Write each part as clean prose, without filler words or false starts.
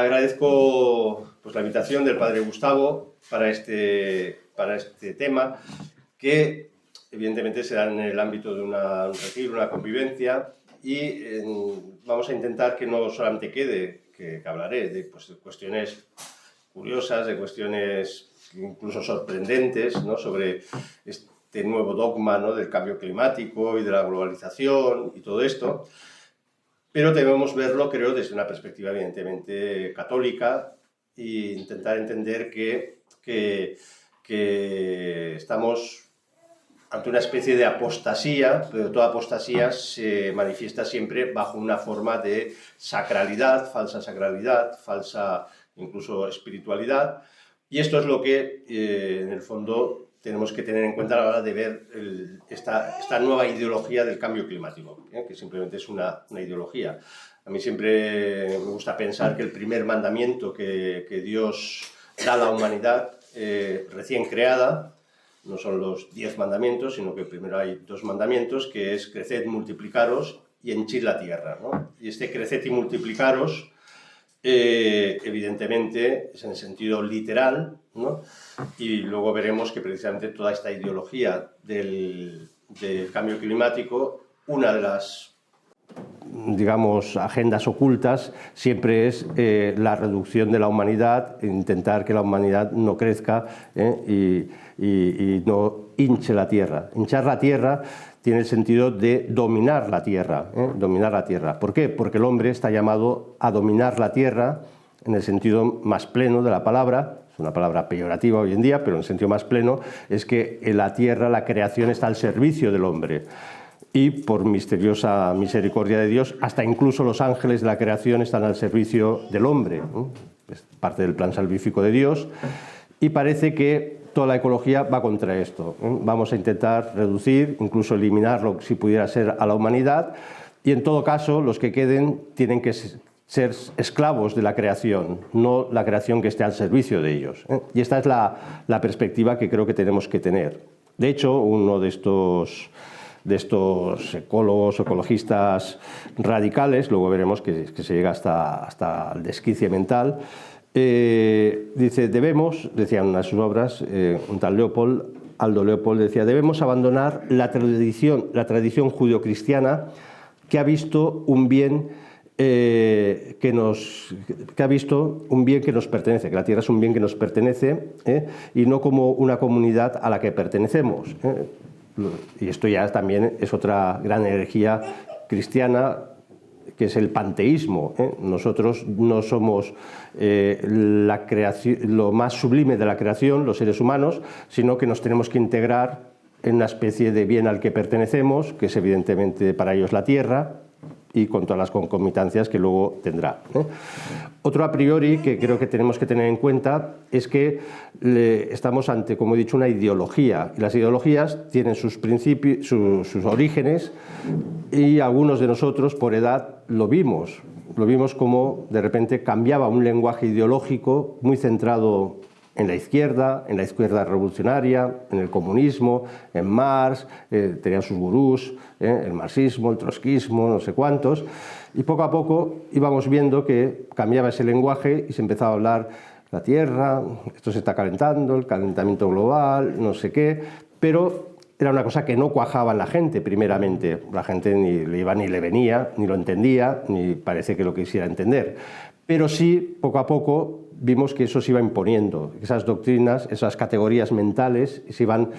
Agradezco pues, la invitación del padre Gustavo para este tema, que evidentemente será en el ámbito de un retiro, una convivencia, y vamos a intentar que no solamente quede, que hablaré de cuestiones curiosas, de cuestiones incluso sorprendentes, ¿no?, sobre este nuevo dogma, ¿no?, del cambio climático y de la globalización y todo esto, pero debemos verlo, creo, desde una perspectiva evidentemente católica e intentar entender que estamos ante una especie de apostasía, pero toda apostasía se manifiesta siempre bajo una forma de sacralidad, falsa incluso espiritualidad, y esto es lo que en el fondo tenemos que tener en cuenta a la hora de ver esta nueva ideología del cambio climático, que simplemente es una ideología. A mí siempre me gusta pensar que el primer mandamiento que Dios da a la humanidad recién creada, no son los 10 mandamientos, sino que primero hay 2 mandamientos, que es creced, multiplicaros y henchid la tierra, ¿no? Y este creced y multiplicaros, evidentemente, es en el sentido literal, ¿no? Y luego veremos que precisamente toda esta ideología del cambio climático, una de las, digamos, agendas ocultas siempre es la reducción de la humanidad, intentar que la humanidad no crezca y no hinche la tierra. Hinchar la tierra tiene el sentido de dominar la tierra, dominar la tierra. ¿Por qué? Porque el hombre está llamado a dominar la tierra en el sentido más pleno de la palabra. Es una palabra peyorativa hoy en día, pero en el sentido más pleno es que en la tierra la creación está al servicio del hombre. Y por misteriosa misericordia de Dios, hasta incluso los ángeles de la creación están al servicio del hombre. Es parte del plan salvífico de Dios, y parece que toda la ecología va contra esto. Vamos a intentar reducir, incluso eliminarlo si pudiera ser, a la humanidad, y en todo caso los que queden tienen que ser esclavos de la creación, no la creación que esté al servicio de ellos. Y esta es la perspectiva que creo que tenemos que tener. De hecho, uno de estos ecólogos, ecologistas radicales, luego veremos que se llega hasta el desquicie mental, dice, decía en una de sus obras, un tal Aldo Leopold decía, debemos abandonar la tradición judeocristiana que ha visto un bien que nos pertenece, que la tierra es un bien que nos pertenece, y no como una comunidad a la que pertenecemos. Y esto ya también es otra gran herejía cristiana, que es el panteísmo. Nosotros no somos la creación, lo más sublime de la creación, los seres humanos, sino que nos tenemos que integrar en una especie de bien al que pertenecemos, que es evidentemente para ellos la tierra, y con todas las concomitancias que luego tendrá. Otro a priori que creo que tenemos que tener en cuenta es que estamos ante, como he dicho, una ideología, y las ideologías tienen sus principios, sus orígenes, y algunos de nosotros por edad lo vimos como de repente cambiaba un lenguaje ideológico muy centrado en la izquierda revolucionaria, en el comunismo, en Marx, tenían sus gurús, el marxismo, el trotskismo, no sé cuántos, y poco a poco íbamos viendo que cambiaba ese lenguaje y se empezaba a hablar la Tierra, esto se está calentando, el calentamiento global, no sé qué, pero era una cosa que no cuajaba en la gente primeramente. La gente ni le iba ni le venía, ni lo entendía, ni parece que lo quisiera entender. Pero sí, poco a poco, vimos que eso se iba imponiendo, esas doctrinas, esas categorías mentales iban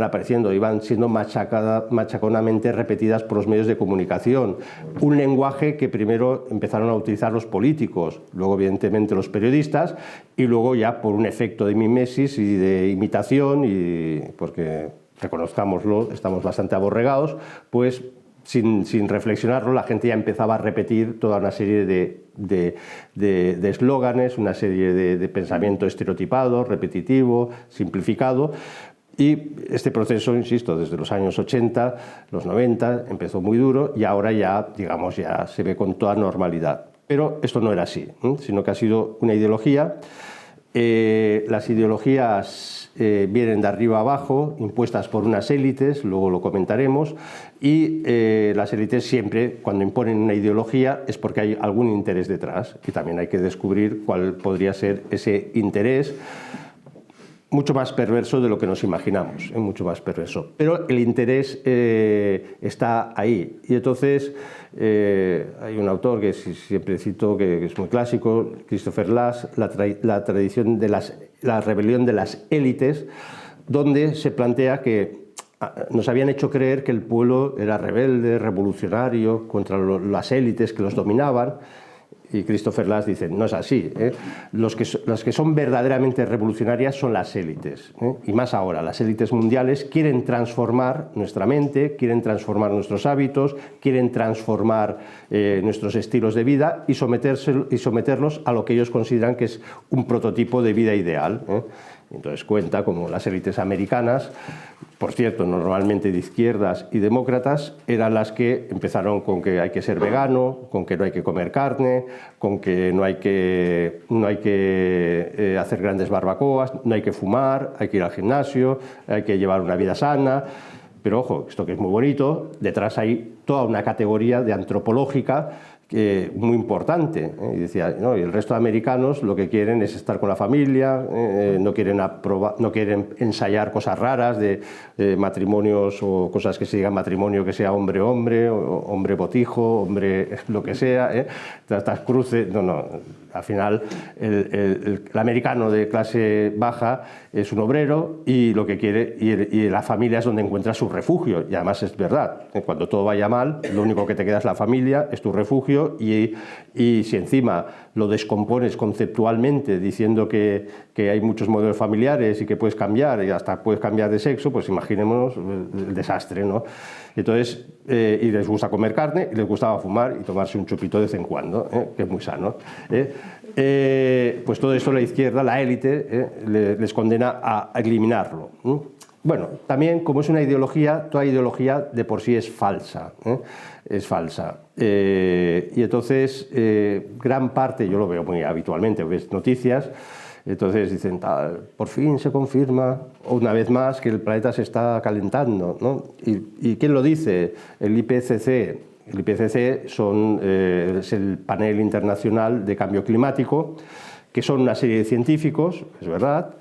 apareciendo, iban siendo machaconamente repetidas por los medios de comunicación. Un lenguaje que primero empezaron a utilizar los políticos, luego evidentemente los periodistas, y luego ya por un efecto de mimesis y de imitación, y porque, reconozcámoslo, estamos bastante aborregados, pues sin reflexionarlo, la gente ya empezaba a repetir toda una serie de eslóganes, una serie de pensamiento estereotipado, repetitivo, simplificado. Y este proceso, insisto, desde los años 80, los 90, empezó muy duro, y ahora ya, digamos, ya se ve con toda normalidad. Pero esto no era así, sino que ha sido una ideología Las ideologías vienen de arriba abajo, impuestas por unas élites, luego lo comentaremos, y las élites siempre, cuando imponen una ideología, es porque hay algún interés detrás, y también hay que descubrir cuál podría ser ese interés, mucho más perverso de lo que nos imaginamos, mucho más perverso. Pero el interés está ahí. Y entonces hay un autor que siempre cito, que es muy clásico, Christopher Lasch, la tradición de la rebelión de las élites, donde se plantea que nos habían hecho creer que el pueblo era rebelde, revolucionario, contra las élites que los dominaban. Y Christopher Lasch dice, no es así. Los que son verdaderamente revolucionarias son las élites. Y más ahora, las élites mundiales quieren transformar nuestra mente, quieren transformar nuestros hábitos, quieren transformar nuestros estilos de vida y someterlos a lo que ellos consideran que es un prototipo de vida ideal. Entonces cuenta como las élites americanas, por cierto, normalmente de izquierdas y demócratas, eran las que empezaron con que hay que ser vegano, con que no hay que comer carne, con que no hay que hacer grandes barbacoas, no hay que fumar, hay que ir al gimnasio, hay que llevar una vida sana. Pero ojo, esto que es muy bonito, detrás hay toda una categoría de antropológica muy importante. Y decía, no, y el resto de americanos lo que quieren es estar con la familia, no quieren ensayar cosas raras de matrimonios o cosas que se digan matrimonio que sea hombre-hombre, hombre-botijo, hombre lo que sea, estas cruces, no. Al final, el americano de clase baja es un obrero y lo que quiere, y la familia es donde encuentra su refugio. Y además es verdad, cuando todo vaya mal, lo único que te queda es la familia, es tu refugio, y si encima lo descompones conceptualmente diciendo que hay muchos modelos familiares y que puedes cambiar, y hasta puedes cambiar de sexo, pues imaginémonos el desastre, ¿no? Entonces, y les gusta comer carne, y les gustaba fumar y tomarse un chupito de vez en cuando, que es muy sano. Pues todo esto la izquierda, la élite, les condena a eliminarlo. Bueno, también como es una ideología, toda ideología de por sí es falsa. Es falsa. Y entonces, gran parte, yo lo veo muy habitualmente, ves noticias, entonces dicen, por fin se confirma una vez más que el planeta se está calentando, ¿no? ¿Y quién lo dice? El IPCC. El IPCC es el panel internacional de cambio climático, que son una serie de científicos, es verdad,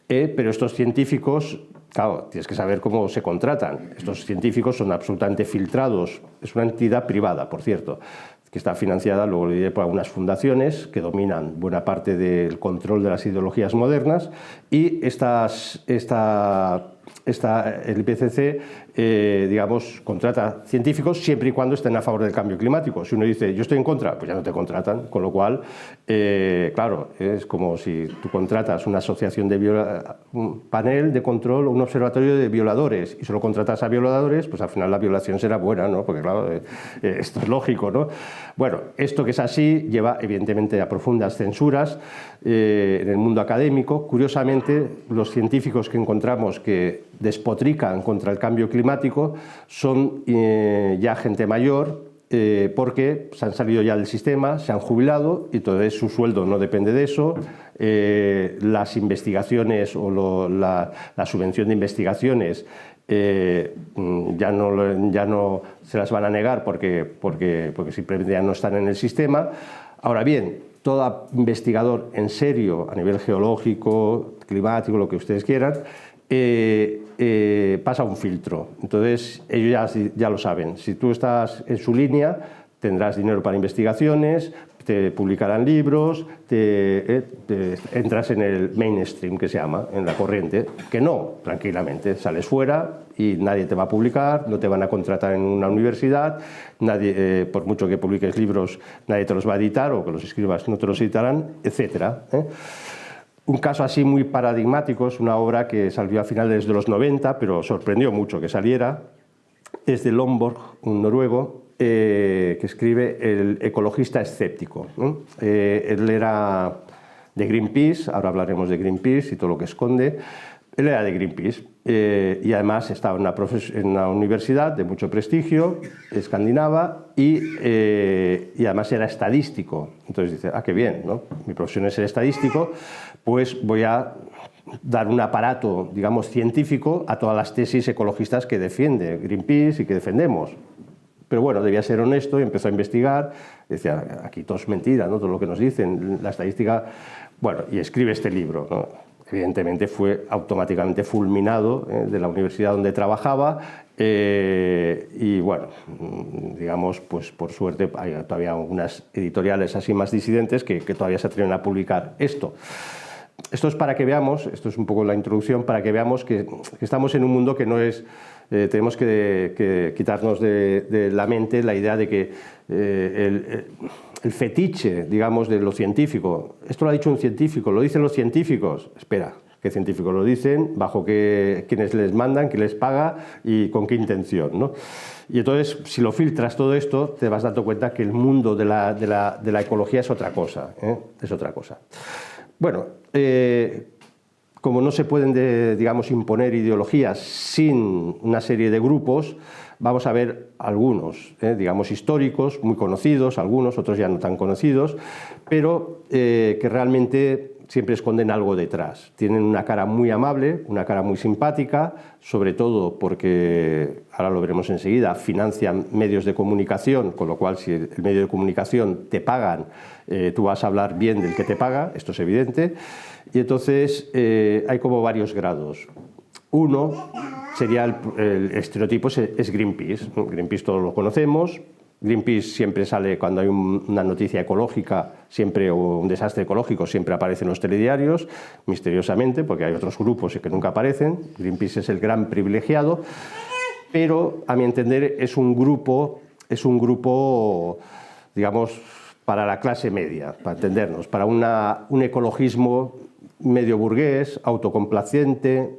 pero estos científicos, claro, tienes que saber cómo se contratan. Estos científicos son absolutamente filtrados, es una entidad privada, por cierto, que está financiada, luego lo diré, por algunas fundaciones que dominan buena parte del control de las ideologías modernas, y el IPCC, digamos, contrata científicos siempre y cuando estén a favor del cambio climático. Si uno dice, yo estoy en contra, pues ya no te contratan, con lo cual, claro, es como si tú contratas una asociación un panel de control o un observatorio de violadores y solo contratas a violadores, pues al final la violación será buena, ¿no? Porque claro, esto es lógico, ¿no? Bueno, esto que es así lleva evidentemente a profundas censuras en el mundo académico. Curiosamente, los científicos que encontramos que despotrican contra el cambio climático son ya gente mayor, porque se han salido ya del sistema, se han jubilado y entonces su sueldo no depende de eso. Las investigaciones o la subvención de investigaciones ya no se las van a negar porque simplemente ya no están en el sistema. Ahora bien, todo investigador en serio a nivel geológico, climático, lo que ustedes quieran, pasa un filtro. Entonces ellos ya lo saben. Si tú estás en su línea, tendrás dinero para investigaciones, te publicarán libros, entras en el mainstream, que se llama, en la corriente, que no, tranquilamente, sales fuera y nadie te va a publicar, no te van a contratar en una universidad, nadie, por mucho que publiques libros, nadie te los va a editar, o que los escribas no te los editarán, etcétera. Un caso así muy paradigmático es una obra que salió a finales de los 90, pero sorprendió mucho que saliera, es de Lomborg, un noruego, que escribe El ecologista escéptico. Él era de Greenpeace, ahora hablaremos de Greenpeace y todo lo que esconde, Él era de Greenpeace y además estaba en una universidad de mucho prestigio, escandinava, y además era estadístico. Entonces dice, ah, qué bien, ¿no? Mi profesión es ser estadístico, pues voy a dar un aparato, digamos, científico a todas las tesis ecologistas que defiende Greenpeace y que defendemos. Pero bueno, debía ser honesto y empezó a investigar. Decía, aquí todo es mentira, ¿no? Todo lo que nos dicen, la estadística... Bueno, y escribe este libro, ¿no? Evidentemente fue automáticamente fulminado de la universidad donde trabajaba y bueno, digamos, pues por suerte hay todavía algunas editoriales así más disidentes que todavía se atreven a publicar esto. Esto es para que veamos, esto es un poco la introducción, para que veamos que estamos en un mundo que no es... tenemos que quitarnos de la mente la idea de que el fetiche, digamos, de lo científico. Esto lo ha dicho un científico, lo dicen los científicos. Espera, ¿qué científicos lo dicen? ¿Bajo quiénes les mandan? ¿Quién les paga? ¿Y con qué intención? ¿No? Y entonces, si lo filtras todo esto, te vas dando cuenta que el mundo de la ecología es otra cosa. Es otra cosa. Bueno, como no se pueden, digamos, imponer ideologías sin una serie de grupos, vamos a ver algunos, digamos, históricos, muy conocidos, algunos, otros ya no tan conocidos, pero que realmente siempre esconden algo detrás. Tienen una cara muy amable, una cara muy simpática, sobre todo porque, ahora lo veremos enseguida, financian medios de comunicación, con lo cual si el medio de comunicación te pagan, tú vas a hablar bien del que te paga, esto es evidente, y entonces hay como varios grados. Uno sería el estereotipo, es Greenpeace. Greenpeace todos lo conocemos. Greenpeace siempre sale cuando hay una noticia ecológica, siempre, o un desastre ecológico, siempre aparece en los telediarios, misteriosamente, porque hay otros grupos que nunca aparecen. Greenpeace es el gran privilegiado, pero a mi entender es un grupo, digamos, para la clase media, para entendernos, para un ecologismo medio burgués, autocomplaciente.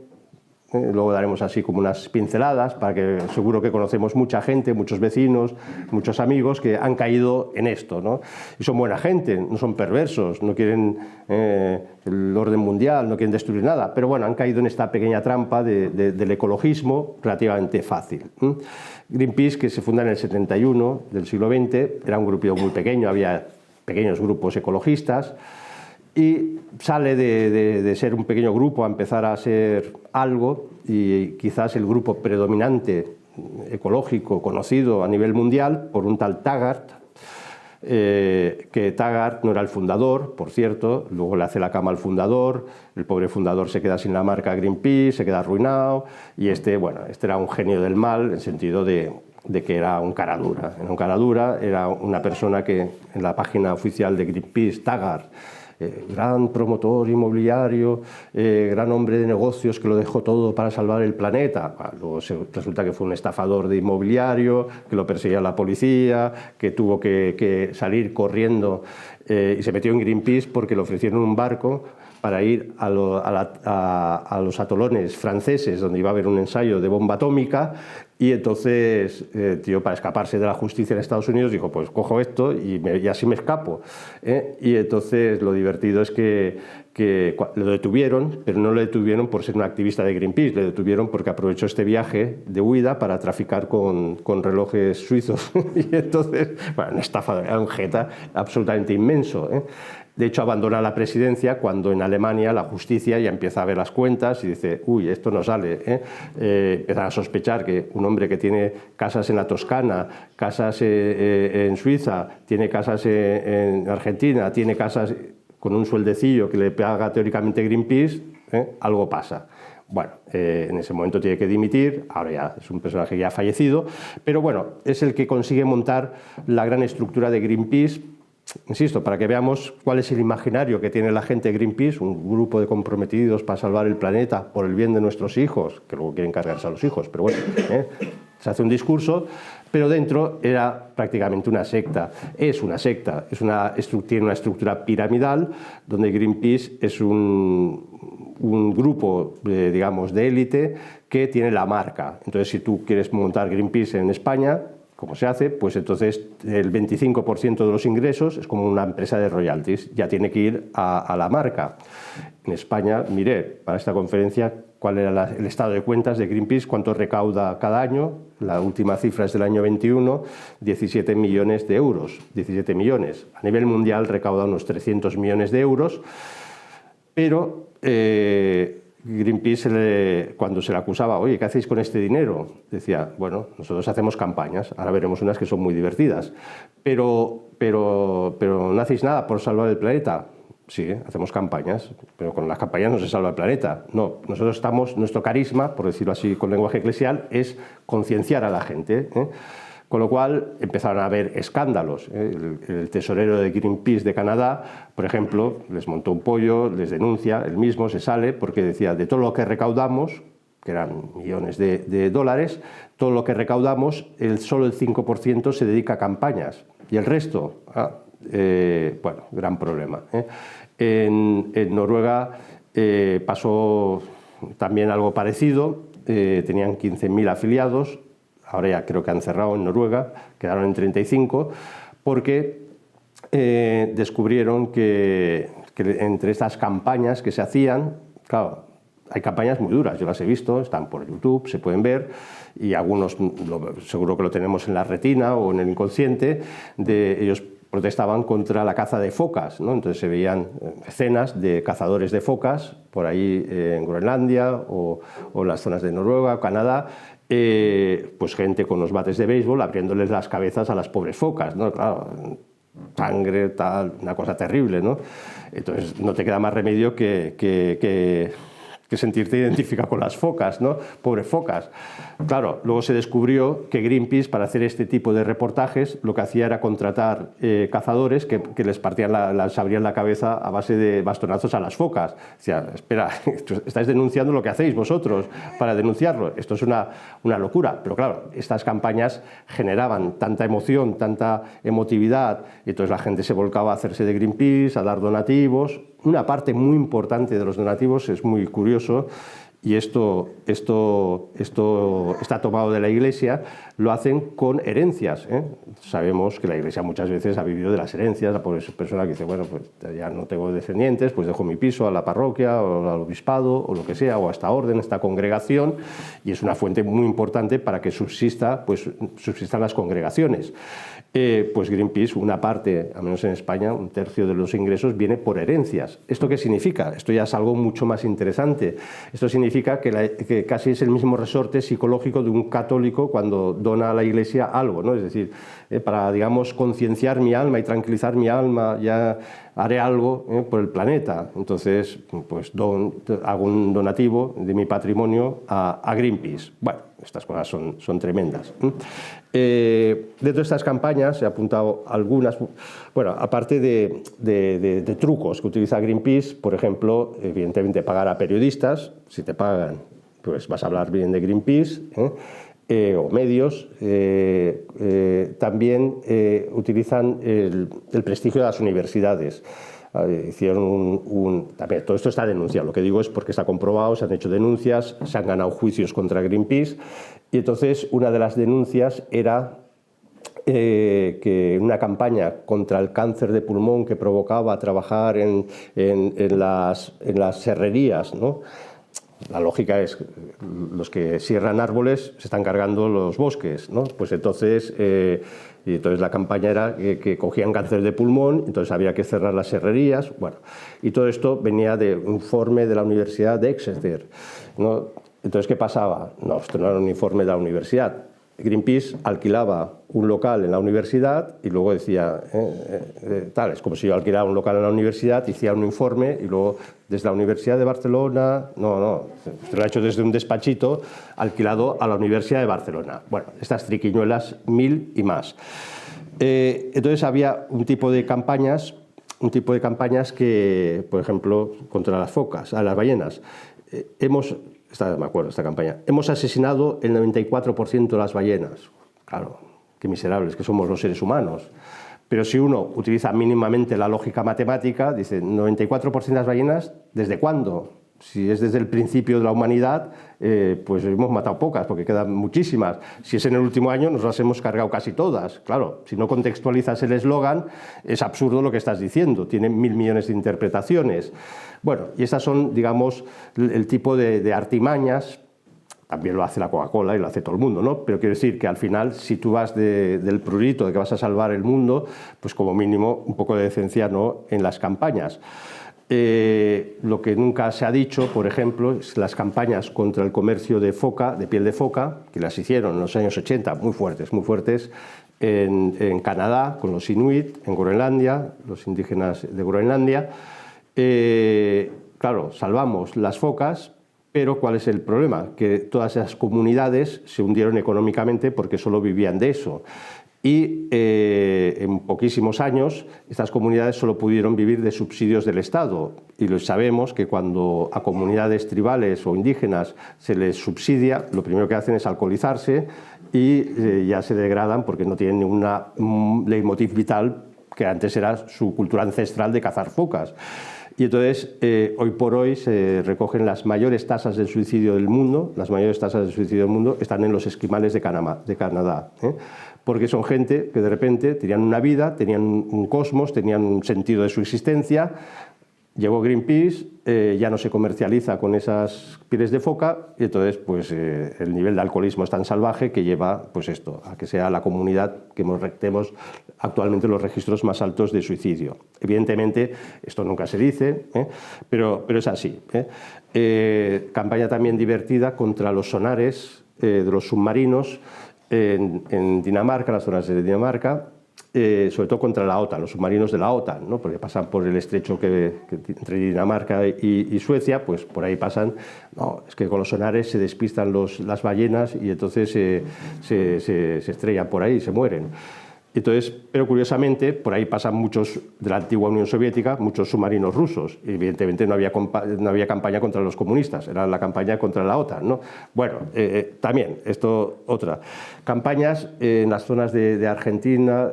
Luego daremos así como unas pinceladas para que seguro que conocemos mucha gente, muchos vecinos, muchos amigos que han caído en esto, ¿no? Y son buena gente, no son perversos, no quieren el orden mundial, no quieren destruir nada, pero bueno, han caído en esta pequeña trampa del ecologismo relativamente fácil. Greenpeace, que se funda en el 71 del siglo XX, era un grupo muy pequeño, había pequeños grupos ecologistas, y sale de ser un pequeño grupo a empezar a ser algo, y quizás el grupo predominante ecológico conocido a nivel mundial por un tal Taggart, que Taggart no era el fundador, por cierto, luego le hace la cama al fundador, el pobre fundador se queda sin la marca Greenpeace, se queda arruinado, y este era un genio del mal, en el sentido de que era un cara dura, era una persona que en la página oficial de Greenpeace, Taggart, gran promotor inmobiliario, gran hombre de negocios que lo dejó todo para salvar el planeta. Luego resulta que fue un estafador de inmobiliario, que lo perseguía la policía, que tuvo que salir corriendo y se metió en Greenpeace porque le ofrecieron un barco para ir a los atolones franceses donde iba a haber un ensayo de bomba atómica, y entonces tío, para escaparse de la justicia en Estados Unidos dijo, pues cojo esto y así me escapo. Y entonces lo divertido es que lo detuvieron, pero no lo detuvieron por ser un activista de Greenpeace, le detuvieron porque aprovechó este viaje de huida para traficar con relojes suizos. Y entonces, bueno, una estafa, era un jeta absolutamente inmenso. De hecho, abandona la presidencia cuando en Alemania la justicia ya empieza a ver las cuentas y dice, uy, esto no sale. Empiezan a sospechar que un hombre que tiene casas en la Toscana, casas en Suiza, tiene casas en Argentina, tiene casas con un sueldecillo que le paga teóricamente Greenpeace, algo pasa. Bueno, en ese momento tiene que dimitir, ahora ya es un personaje ya fallecido, pero bueno, es el que consigue montar la gran estructura de Greenpeace. Insisto, para que veamos cuál es el imaginario que tiene la gente de Greenpeace, un grupo de comprometidos para salvar el planeta por el bien de nuestros hijos, que luego quieren cargarse a los hijos, pero bueno, se hace un discurso, pero dentro era prácticamente una secta. Es una secta, tiene una estructura piramidal, donde Greenpeace es un grupo, digamos, de élite que tiene la marca. Entonces, si tú quieres montar Greenpeace en España, ¿cómo se hace? Pues entonces el 25% de los ingresos es como una empresa de royalties, ya tiene que ir a la marca. En España, miré para esta conferencia cuál era el estado de cuentas de Greenpeace, cuánto recauda cada año. La última cifra es del año 21, 17 millones de euros. 17 millones. A nivel mundial recauda unos 300 millones de euros, pero Greenpeace, cuando se le acusaba, oye, ¿qué hacéis con este dinero? Decía, bueno, nosotros hacemos campañas, ahora veremos unas que son muy divertidas, pero no hacéis nada por salvar el planeta. Sí, hacemos campañas, pero con las campañas no se salva el planeta. No, nosotros nuestro carisma, por decirlo así con lenguaje eclesial, es concienciar a la gente, ¿eh? Con lo cual empezaron a haber escándalos. El tesorero de Greenpeace de Canadá, por ejemplo, les montó un pollo, les denuncia, él mismo se sale porque decía, de todo lo que recaudamos, que eran millones de dólares, todo lo que recaudamos, solo el 5% se dedica a campañas y el resto, bueno, gran problema. En Noruega pasó también algo parecido, tenían 15.000 afiliados, ahora ya creo que han cerrado en Noruega, quedaron en 35, porque descubrieron que entre estas campañas que se hacían, claro, hay campañas muy duras, yo las he visto, están por YouTube, se pueden ver, y algunos seguro que lo tenemos en la retina o en el inconsciente, ellos protestaban contra la caza de focas, ¿no? Entonces se veían escenas de cazadores de focas por ahí en Groenlandia o en las zonas de Noruega o Canadá, pues gente con los bates de béisbol abriéndoles las cabezas a las pobres focas, ¿no? Claro, sangre, tal, una cosa terrible, ¿no? Entonces no te queda más remedio que sentirte identificado con las focas, ¿no? Pobres focas. Claro, luego se descubrió que Greenpeace, para hacer este tipo de reportajes, lo que hacía era contratar cazadores que les abrían la cabeza a base de bastonazos a las focas. Decía, espera, estáis denunciando lo que hacéis vosotros para denunciarlo. Esto es una locura. Pero claro, estas campañas generaban tanta emoción, tanta emotividad, y entonces la gente se volcaba a hacerse de Greenpeace, a dar donativos. Una parte muy importante de los donativos es muy curioso, y esto está tomado de la Iglesia, lo hacen con herencias, ¿eh? Sabemos que la Iglesia muchas veces ha vivido de las herencias, la pobre persona que dice, bueno, pues ya no tengo descendientes, pues dejo mi piso a la parroquia o al obispado o lo que sea, o a esta orden, a esta congregación, y es una fuente muy importante para que subsistan las congregaciones. Pues Greenpeace, una parte, al menos en España, un tercio de los ingresos viene por herencias. ¿Esto qué significa? Esto ya es algo mucho más interesante. Esto significa que casi es el mismo resorte psicológico de un católico cuando dona a la Iglesia algo, ¿no? Es decir, para, digamos, concienciar mi alma y tranquilizar mi alma, ya haré algo por el planeta. Entonces, pues hago un donativo de mi patrimonio a Greenpeace. Bueno, estas cosas son tremendas. Dentro de estas campañas he apuntado algunas, bueno, aparte de trucos que utiliza Greenpeace, por ejemplo, evidentemente pagar a periodistas. Si te pagan, pues vas a hablar bien de Greenpeace, o medios. También utilizan el prestigio de las universidades. Hicieron también, todo esto está denunciado, lo que digo es porque está comprobado, se han hecho denuncias, se han ganado juicios contra Greenpeace, y entonces una de las denuncias era que una campaña contra el cáncer de pulmón que provocaba trabajar en las serrerías, ¿no? La lógica es que los que cierran árboles se están cargando los bosques, ¿no? Pues entonces la campaña era que cogían cáncer de pulmón, entonces había que cerrar las serrerías. Bueno, y todo esto venía de un informe de la Universidad de Exeter, ¿no? Entonces, ¿qué pasaba? No, esto no era un informe de la universidad. Greenpeace alquilaba un local en la universidad y luego decía, tal, es como si yo alquilara un local en la universidad, hacía un informe y luego desde la Universidad de Barcelona, no, esto lo ha hecho desde un despachito alquilado a la Universidad de Barcelona. Bueno, estas triquiñuelas, 1000 y más. Entonces había un tipo de campañas que, por ejemplo, contra las focas, a las ballenas. Me acuerdo de esta campaña. Hemos asesinado el 94% de las ballenas. Claro, qué miserables que somos los seres humanos. Pero si uno utiliza mínimamente la lógica matemática, dice 94% de las ballenas, ¿desde cuándo? Si es desde el principio de la humanidad, pues hemos matado pocas, porque quedan muchísimas. Si es en el último año, nos las hemos cargado casi todas. Claro, si no contextualizas el eslogan, es absurdo lo que estás diciendo, tiene 1000 millones de interpretaciones. Bueno, y estas son, digamos, el tipo de artimañas. También lo hace la Coca-Cola y lo hace todo el mundo, ¿no? Pero quiero decir que al final, si tú vas del prurito de que vas a salvar el mundo, pues como mínimo un poco de decencia, ¿no?, en las campañas. Lo que nunca se ha dicho, por ejemplo, es las campañas contra el comercio de foca, de piel de foca, que las hicieron en los años 80, muy fuertes, en Canadá, con los inuit, en Groenlandia, los indígenas de Groenlandia. Claro, salvamos las focas, pero ¿cuál es el problema? Que todas esas comunidades se hundieron económicamente porque solo vivían de eso. Y en poquísimos años estas comunidades solo pudieron vivir de subsidios del Estado. Y lo sabemos que cuando a comunidades tribales o indígenas se les subsidia, lo primero que hacen es alcoholizarse y ya se degradan porque no tienen ninguna leitmotiv vital, que antes era su cultura ancestral de cazar focas. Y entonces, hoy por hoy se recogen las mayores tasas de suicidio del mundo. Las mayores tasas de suicidio del mundo están en los esquimales de Canadá, porque son gente que de repente tenían una vida, tenían un cosmos, tenían un sentido de su existencia. Llegó Greenpeace, ya no se comercializa con esas pieles de foca y entonces pues, el nivel de alcoholismo es tan salvaje que lleva pues, esto, a que sea la comunidad que tenemos actualmente los registros más altos de suicidio. Evidentemente, esto nunca se dice, pero es así. Campaña también divertida contra los sonares de los submarinos en Dinamarca, las zonas de Dinamarca, sobre todo contra la OTAN, los submarinos de la OTAN, ¿no? Porque pasan por el estrecho que entre Dinamarca y Suecia, pues por ahí pasan. No, es que con los sonares se despistan las ballenas y entonces se estrellan por ahí y se mueren. Entonces, pero curiosamente, por ahí pasan muchos de la antigua Unión Soviética, muchos submarinos rusos. Y evidentemente no había campaña contra los comunistas, era la campaña contra la OTAN, ¿no? Bueno, también, esto otra. Campañas en las zonas de Argentina.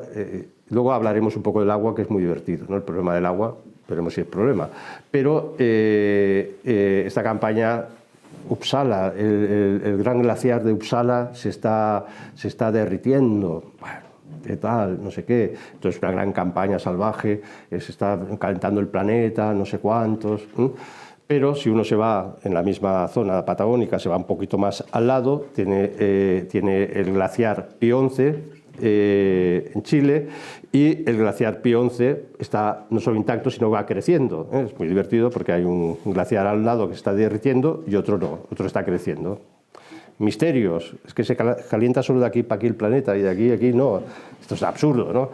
Luego hablaremos un poco del agua, que es muy divertido, ¿no? El problema del agua, veremos si es problema. Pero esta campaña... Uppsala, el gran glaciar de Uppsala se está derritiendo. Bueno, ¿qué tal? No sé qué. Entonces, una gran campaña salvaje, se está calentando el planeta, no sé cuántos. Pero si uno se va en la misma zona patagónica, se va un poquito más al lado, tiene el glaciar Pío XI en Chile, y el glaciar Pío XI está no solo intacto, sino va creciendo. Es muy divertido porque hay un glaciar al lado que se está derritiendo y otro no, otro está creciendo. Misterios, es que se calienta solo de aquí para aquí el planeta y de aquí a aquí no. Esto es absurdo, ¿no?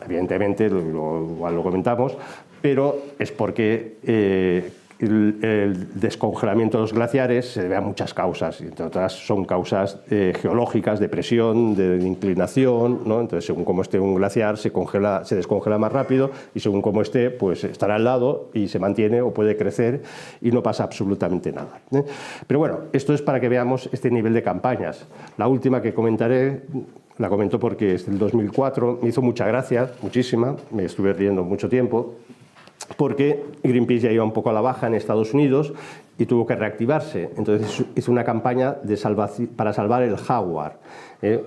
Evidentemente, igual lo comentamos, pero es porque el descongelamiento de los glaciares se debe a muchas causas, y entre otras son causas geológicas, de presión, de inclinación, ¿no? Entonces, según cómo esté un glaciar, se descongela más rápido, y según cómo esté, pues estará al lado y se mantiene o puede crecer y no pasa absolutamente nada. Pero bueno, esto es para que veamos este nivel de campañas. La última que comentaré, la comento porque es del 2004, me hizo mucha gracia, muchísima, me estuve riendo mucho tiempo, porque Greenpeace ya iba un poco a la baja en Estados Unidos y tuvo que reactivarse. Entonces hizo una campaña para salvar el jaguar,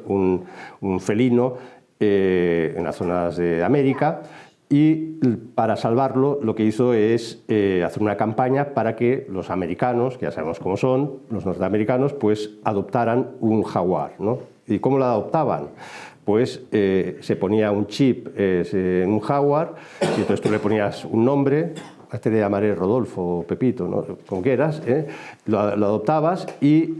un felino en las zonas de América, y para salvarlo lo que hizo es hacer una campaña para que los americanos, que ya sabemos cómo son, los norteamericanos, pues adoptaran un jaguar, ¿no? ¿Y cómo lo adoptaban? Pues se ponía un chip en un jaguar y entonces tú le ponías un nombre, a este le llamaré Rodolfo o Pepito, ¿no? Como quieras, lo adoptabas y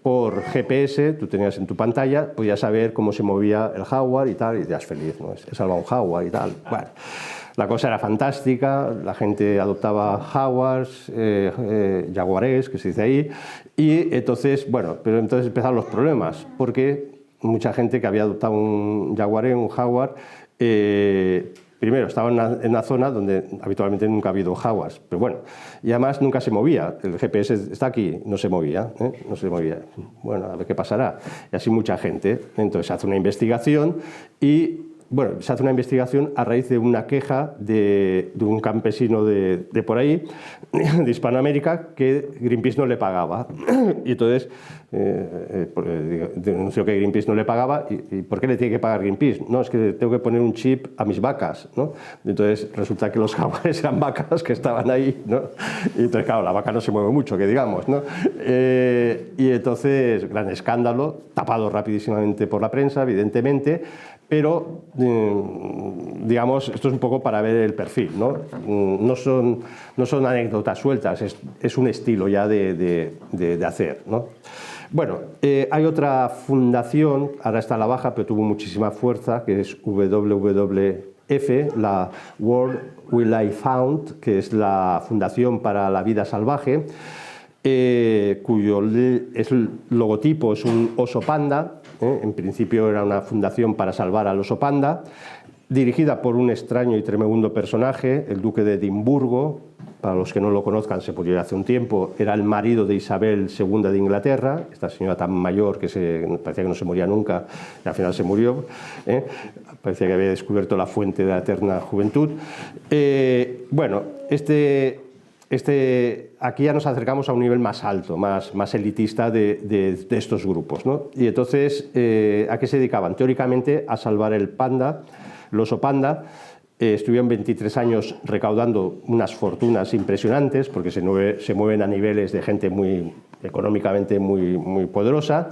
por GPS, tú tenías en tu pantalla, podías saber cómo se movía el jaguar y tal, y te das feliz, ¿no? He salvado un jaguar y tal. Bueno, la cosa era fantástica, la gente adoptaba jaguars, jaguares, que se dice ahí, y entonces, bueno, pero entonces empezaron los problemas, porque mucha gente que había adoptado un jaguaré, un jaguar, primero estaba en una zona donde habitualmente nunca ha habido jaguars, pero bueno, y además nunca se movía, el GPS está aquí, no se movía, no se movía. Bueno, a ver qué pasará. Y así mucha gente. Entonces hace una investigación y bueno, se hace una investigación a raíz de una queja de un campesino de por ahí, de Hispanoamérica, que Greenpeace no le pagaba. Y entonces denunció que Greenpeace no le pagaba. ¿Y por qué le tiene que pagar Greenpeace? No, es que tengo que poner un chip a mis vacas, ¿no? Entonces resulta que los jaguares eran vacas que estaban ahí, ¿no? Y entonces, claro, la vaca no se mueve mucho, que digamos, ¿no? Y entonces, gran escándalo, tapado rapidísimamente por la prensa, evidentemente, pero, digamos, esto es un poco para ver el perfil, ¿no? No son anécdotas sueltas, es un estilo ya de hacer, ¿no? Bueno, hay otra fundación, ahora está a la baja, pero tuvo muchísima fuerza, que es WWF, la World Wildlife Fund, que es la Fundación para la Vida Salvaje, cuyo logotipo es un oso panda. En principio era una fundación para salvar al oso panda, dirigida por un extraño y tremendo personaje, el duque de Edimburgo. Para los que no lo conozcan, se murió hace un tiempo, era el marido de Isabel II de Inglaterra, esta señora tan mayor que parecía que no se moría nunca, y al final se murió, parecía que había descubierto la fuente de la eterna juventud. Bueno, aquí ya nos acercamos a un nivel más alto, más elitista de estos grupos, ¿no? Y entonces, ¿a qué se dedicaban? Teóricamente a salvar el oso panda. Estuvieron 23 años recaudando unas fortunas impresionantes, porque se mueven a niveles de gente económicamente muy poderosa.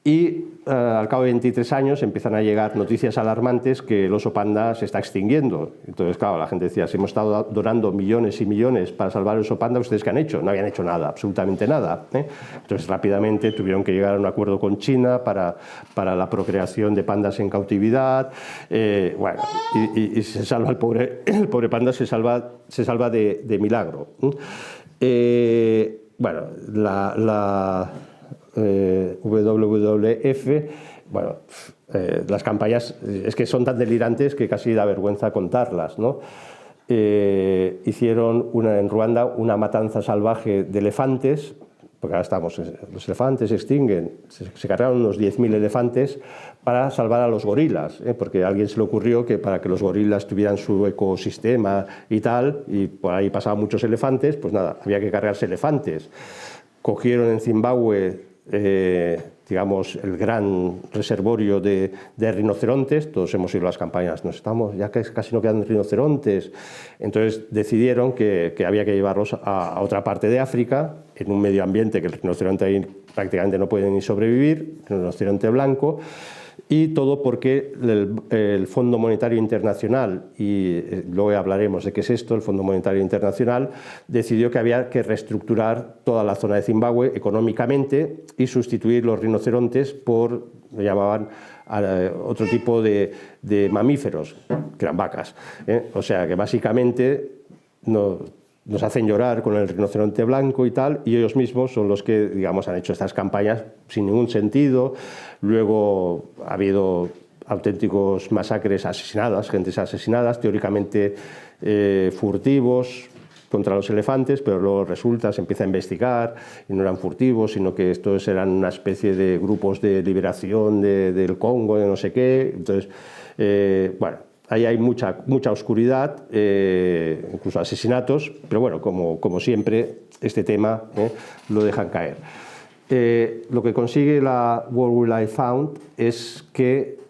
Y al cabo de 23 años empiezan a llegar noticias alarmantes que el oso panda se está extinguiendo. Entonces, claro, la gente decía, si hemos estado donando millones y millones para salvar el oso panda, ¿ustedes qué han hecho? No habían hecho nada, absolutamente nada. Entonces, rápidamente tuvieron que llegar a un acuerdo con China para la procreación de pandas en cautividad. Bueno, y se salva el pobre panda, se salva de milagro. Bueno, WWF, bueno, las campañas es que son tan delirantes que casi da vergüenza contarlas, ¿no? Hicieron en Ruanda una matanza salvaje de elefantes, porque ahora los elefantes se extinguen, se cargaron unos 10.000 elefantes para salvar a los gorilas, porque a alguien se le ocurrió que para que los gorilas tuvieran su ecosistema y tal, y por ahí pasaban muchos elefantes, pues nada, había que cargarse elefantes. Cogieron en Zimbabue digamos, el gran reservorio de rinocerontes. Todos hemos ido a las campañas, ya que casi no quedan rinocerontes. Entonces decidieron que había que llevarlos a otra parte de África, en un medio ambiente que el rinoceronte ahí prácticamente no puede ni sobrevivir, el rinoceronte blanco. Y todo porque el Fondo Monetario Internacional, y luego hablaremos de qué es esto, el Fondo Monetario Internacional, decidió que había que reestructurar toda la zona de Zimbabue económicamente y sustituir los rinocerontes por, lo llamaban, otro tipo de mamíferos, que eran vacas. O sea que básicamente nos hacen llorar con el rinoceronte blanco y tal, y ellos mismos son los que, digamos, han hecho estas campañas sin ningún sentido. Luego ha habido auténticos masacres, gentes asesinadas, teóricamente furtivos contra los elefantes, pero luego se empieza a investigar y no eran furtivos, sino que estos eran una especie de grupos de liberación del Congo, de no sé qué. Entonces, bueno, ahí hay mucha oscuridad, incluso asesinatos, pero bueno, como siempre, este tema lo dejan caer. Lo que consigue la World Wildlife Fund es que,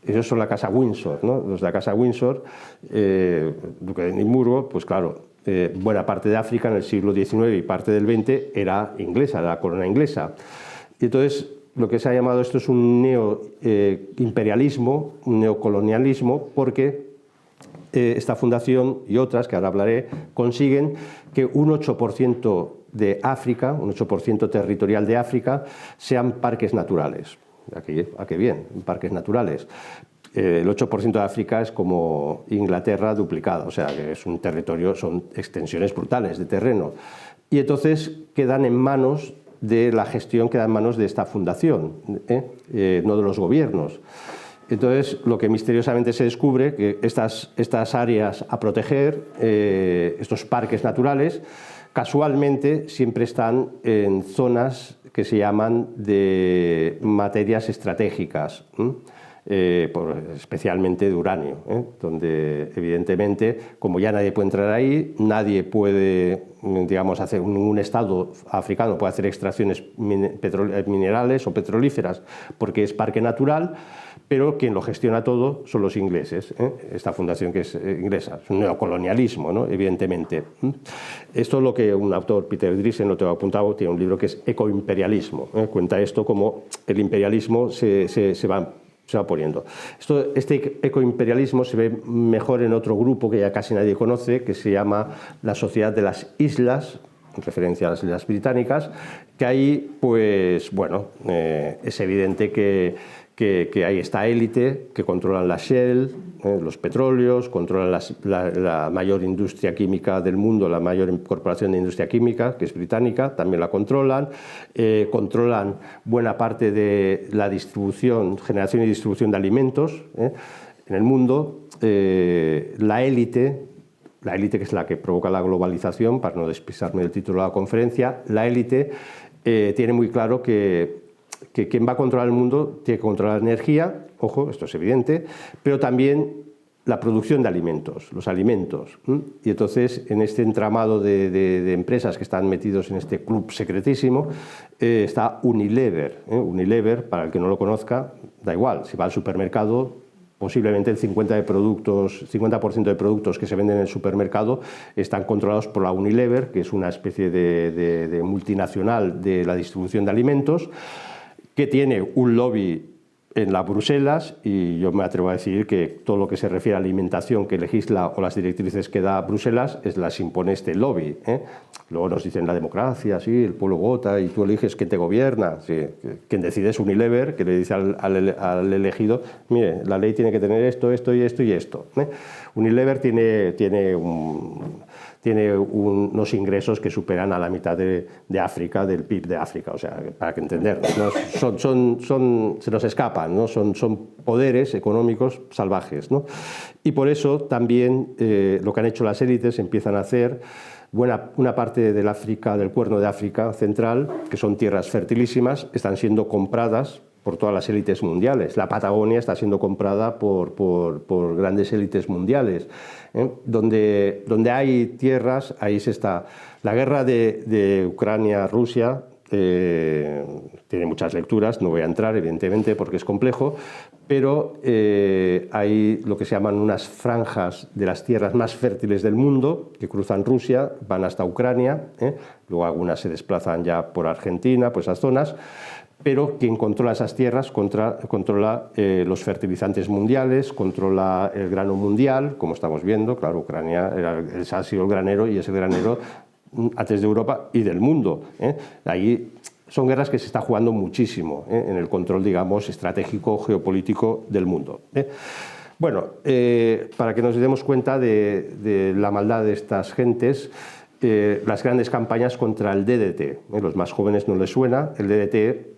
ellos son la Casa Windsor, ¿no? Los de la Casa Windsor, duque de Edimburgo, pues claro, buena parte de África en el siglo XIX y parte del XX era inglesa, la corona inglesa. Y entonces, lo que se ha llamado esto es un neoimperialismo, un neocolonialismo, porque esta fundación y otras, que ahora hablaré, consiguen que un 8% de África, un 8% territorial de África, sean parques naturales. ¿A qué bien? Parques naturales. El 8% de África es como Inglaterra duplicada, o sea, que es un territorio, son extensiones brutales de terreno. Y entonces quedan en manos de la gestión, queda en manos de esta fundación, no de los gobiernos. Entonces, lo que misteriosamente se descubre, que estas áreas a proteger, estos parques naturales, casualmente siempre están en zonas que se llaman de materias estratégicas. especialmente de uranio, donde evidentemente, como ya nadie puede entrar ahí, nadie puede, digamos, hacer, ningún estado africano puede hacer extracciones minerales o petrolíferas porque es parque natural, pero quien lo gestiona todo son los ingleses, esta fundación que es inglesa, es un neocolonialismo, ¿no? Evidentemente. Esto es lo que un autor, Peter Driesen, lo tengo apuntado, tiene un libro que es Ecoimperialismo, cuenta esto como el imperialismo se va poniendo. Este ecoimperialismo se ve mejor en otro grupo que ya casi nadie conoce, que se llama la Sociedad de las Islas, en referencia a las Islas Británicas, que ahí, pues, bueno, es evidente que hay esta élite que controlan la Shell, los petróleos, controlan la mayor industria química del mundo, la mayor corporación de industria química, que es británica, también la controlan, controlan buena parte de la distribución, generación y distribución de alimentos en el mundo. La élite, que es la que provoca la globalización, para no despistarme del título de la conferencia, la élite tiene muy claro que quien va a controlar el mundo tiene que controlar la energía, ojo, esto es evidente, pero también la producción de alimentos, los alimentos. Y entonces, en este entramado de empresas que están metidos en este club secretísimo, está Unilever. Unilever, para el que no lo conozca, da igual, si va al supermercado, posiblemente el 50% de productos que se venden en el supermercado están controlados por la Unilever, que es una especie de multinacional de la distribución de alimentos, que tiene un lobby en las Bruselas, y yo me atrevo a decir que todo lo que se refiere a alimentación que legisla o las directrices que da Bruselas las impone este lobby. Luego nos dicen la democracia, sí, el pueblo vota y tú eliges quién te gobierna. Sí, quien decide es Unilever, que le dice al elegido, mire, la ley tiene que tener esto, esto y esto y esto. Unilever tiene unos ingresos que superan a la mitad de África, del PIB de África, o sea, para que entendernos, ¿no? Se nos escapan, ¿no? Son poderes económicos salvajes, ¿no? Y por eso también lo que han hecho las élites empiezan a hacer una parte del África, del Cuerno de África central, que son tierras fertilísimas, están siendo compradas por todas las élites mundiales. La Patagonia está siendo comprada por grandes élites mundiales. Donde hay tierras, ahí se está. La guerra de Ucrania-Rusia tiene muchas lecturas, no voy a entrar evidentemente porque es complejo, pero hay lo que se llaman unas franjas de las tierras más fértiles del mundo que cruzan Rusia, van hasta Ucrania, luego algunas se desplazan ya por Argentina, por esas zonas. Pero quien controla esas tierras controla los fertilizantes mundiales, controla el grano mundial, como estamos viendo. Claro, Ucrania ha sido el granero y es el granero antes de Europa y del mundo. Ahí son guerras que se está jugando muchísimo en el control, digamos, estratégico, geopolítico del mundo. Bueno, para que nos demos cuenta de la maldad de estas gentes, las grandes campañas contra el DDT. Los más jóvenes no les suena. El DDT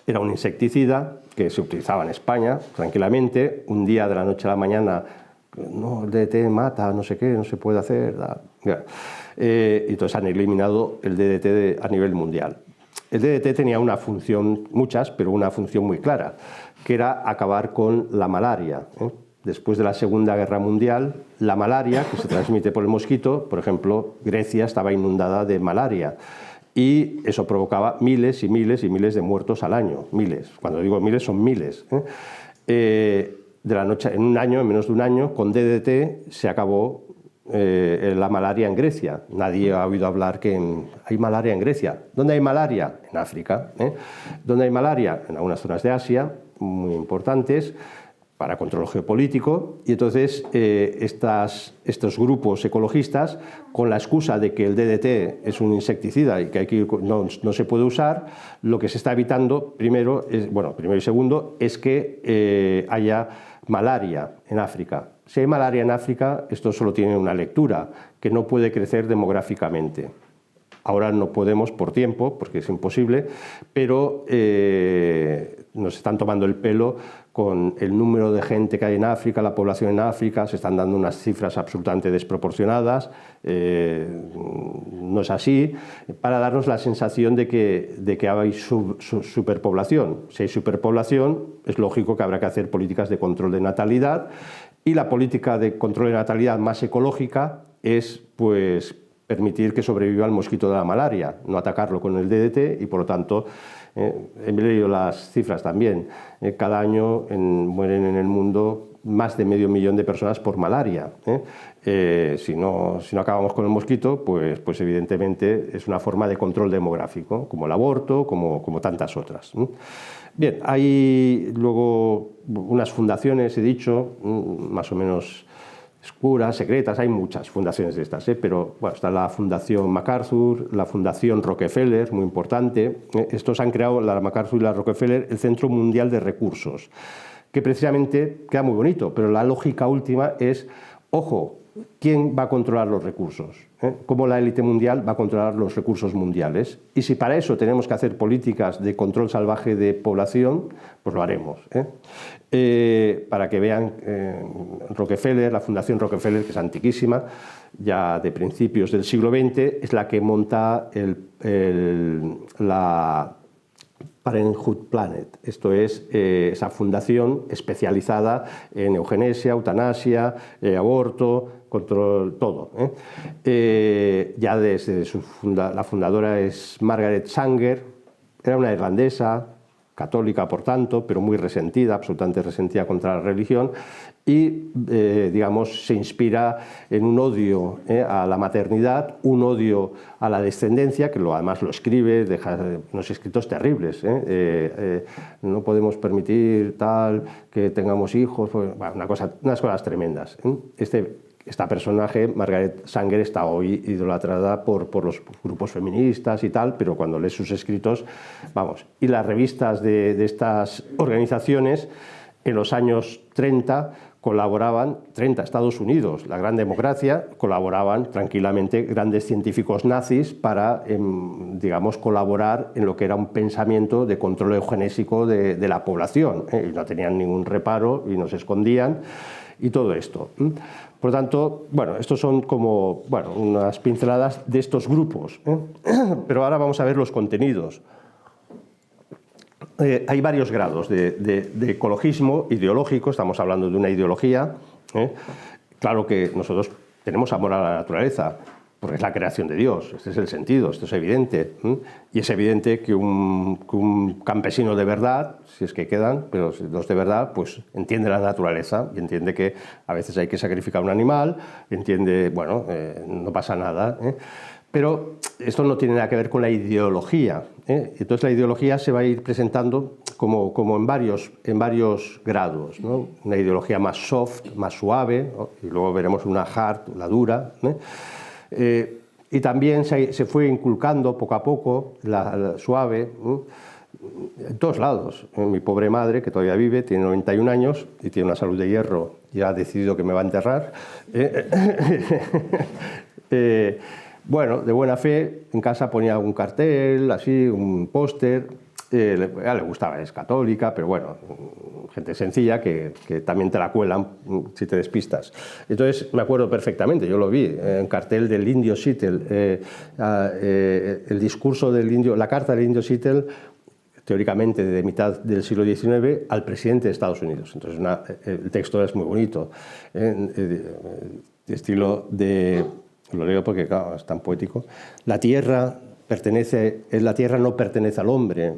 era un insecticida que se utilizaba en España tranquilamente. Un día de la noche a la mañana, no, el DDT mata, no sé qué, no se puede hacer. Y entonces han eliminado el DDT a nivel mundial. El DDT tenía una función, muchas, pero una función muy clara, que era acabar con la malaria. Después de la Segunda Guerra Mundial, la malaria, que se transmite por el mosquito, por ejemplo, Grecia estaba inundada de malaria. Y eso provocaba miles y miles y miles de muertos al año, miles. Cuando digo miles, son miles. De la noche, en un año, en menos de un año, con DDT se acabó la malaria en Grecia. Nadie ha oído hablar que hay malaria en Grecia. ¿Dónde hay malaria? En África. ¿Dónde hay malaria? En algunas zonas de Asia, muy importantes, para control geopolítico. Y entonces estos grupos ecologistas, con la excusa de que el DDT es un insecticida y que no se puede usar, lo que se está evitando primero y segundo es que haya malaria en África. Si hay malaria en África, esto solo tiene una lectura, que no puede crecer demográficamente. Ahora no podemos por tiempo, porque es imposible, pero nos están tomando el pelo con el número de gente que hay en África, la población en África, se están dando unas cifras absolutamente desproporcionadas, no es así, para darnos la sensación de que hay superpoblación. Si hay superpoblación, es lógico que habrá que hacer políticas de control de natalidad, y la política de control de natalidad más ecológica es, pues, permitir que sobreviva el mosquito de la malaria, no atacarlo con el DDT, y por lo tanto, he leído las cifras también, cada año mueren en el mundo más de 500.000 de personas por malaria. Si no acabamos con el mosquito, pues evidentemente es una forma de control demográfico, como el aborto, como tantas otras. Bien, hay luego unas fundaciones, he dicho, más o menos oscuras, secretas, hay muchas fundaciones de estas, pero bueno, está la Fundación MacArthur, la Fundación Rockefeller, muy importante. Estos han creado, la MacArthur y la Rockefeller, el Centro Mundial de Recursos, que precisamente queda muy bonito, pero la lógica última es, ojo, ¿quién va a controlar los recursos? ¿Cómo la élite mundial va a controlar los recursos mundiales? Y si para eso tenemos que hacer políticas de control salvaje de población, pues lo haremos. Para que vean, Rockefeller, la Fundación Rockefeller, que es antiquísima, ya de principios del siglo XX, es la que monta la Parenthood Planet. Esto es esa fundación especializada en eugenesia, eutanasia, aborto, control, todo. Ya desde la fundadora es Margaret Sanger, era una irlandesa, católica por tanto, pero muy resentida, absolutamente resentida contra la religión, y digamos, se inspira en un odio a la maternidad, un odio a la descendencia, que además lo escribe, deja unos escritos terribles. No podemos permitir tal, que tengamos hijos, bueno, unas cosas tremendas. Esta personaje, Margaret Sanger, está hoy idolatrada por los grupos feministas y tal, pero cuando lees sus escritos, vamos. Y las revistas de estas organizaciones, en los años 30, colaboraban, Estados Unidos, la gran democracia, colaboraban tranquilamente grandes científicos nazis para, digamos, colaborar en lo que era un pensamiento de control eugenésico de la población. Y no tenían ningún reparo y no se escondían, y todo esto. Por lo tanto, bueno, estos son como unas pinceladas de estos grupos. Pero ahora vamos a ver los contenidos. Hay varios grados de ecologismo ideológico, estamos hablando de una ideología. Claro que nosotros tenemos amor a la naturaleza, porque es la creación de Dios, este es el sentido, esto es evidente. Y es evidente que un campesino de verdad, si es que quedan, pero los de verdad, pues entiende la naturaleza y entiende que a veces hay que sacrificar un animal, entiende, bueno, no pasa nada. Pero esto no tiene nada que ver con la ideología. Entonces la ideología se va a ir presentando como en varios grados, ¿no? Una ideología más soft, más suave, ¿no? Y luego veremos una hard, la dura. Y también se fue inculcando poco a poco la suave, ¿no? En todos lados. Mi pobre madre, que todavía vive, tiene 91 años y tiene una salud de hierro y ha decidido que me va a enterrar. Bueno, de buena fe, en casa ponía un cartel, así, un póster. A le gustaba, es católica, pero bueno, gente sencilla que también te la cuelan si te despistas. Entonces, me acuerdo perfectamente, yo lo vi, un cartel del indio Seattle, el discurso del indio, la carta del indio Seattle, teóricamente de mitad del siglo XIX, al presidente de Estados Unidos. Entonces, el texto es muy bonito, de estilo de... Lo leo porque, claro, es tan poético. La tierra no pertenece al hombre,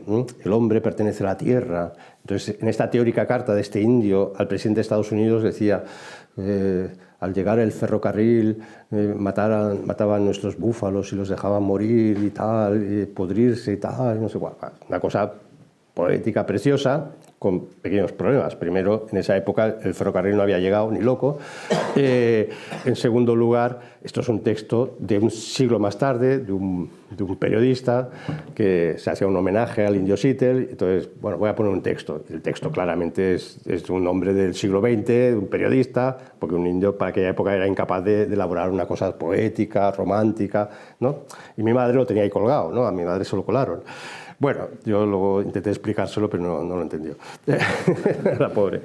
el hombre pertenece a la tierra. Entonces, en esta teórica carta de este indio al presidente de Estados Unidos decía, al llegar el ferrocarril mataban nuestros búfalos y los dejaban morir y tal, y podrirse y tal, no sé cuál. Una cosa poética preciosa, con pequeños problemas. Primero, en esa época el ferrocarril no había llegado ni loco. En segundo lugar, esto es un texto de un siglo más tarde, de un periodista que se hacía un homenaje al indio Seattle. Entonces, bueno, voy a poner un texto. El texto claramente es un hombre del siglo XX, de un periodista, porque un indio para aquella época era incapaz de elaborar una cosa poética, romántica, ¿no? Y mi madre lo tenía ahí colgado, ¿no? A mi madre se lo colaron. Bueno, yo luego intenté explicárselo, pero no lo entendió. La pobre.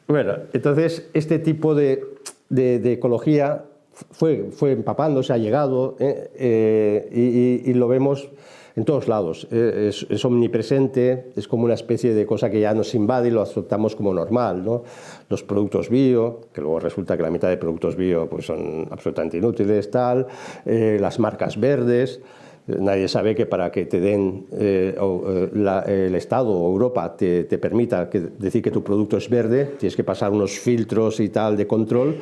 Bueno, entonces este tipo de ecología fue empapándose, ha llegado, y lo vemos en todos lados. Es omnipresente, es como una especie de cosa que ya nos invade y lo aceptamos como normal, ¿no? Los productos bio, que luego resulta que la mitad de productos bio pues, son absolutamente inútiles, tal, las marcas verdes. Nadie sabe que para que te den el Estado o Europa te permita decir que tu producto es verde, tienes que pasar unos filtros y tal de control,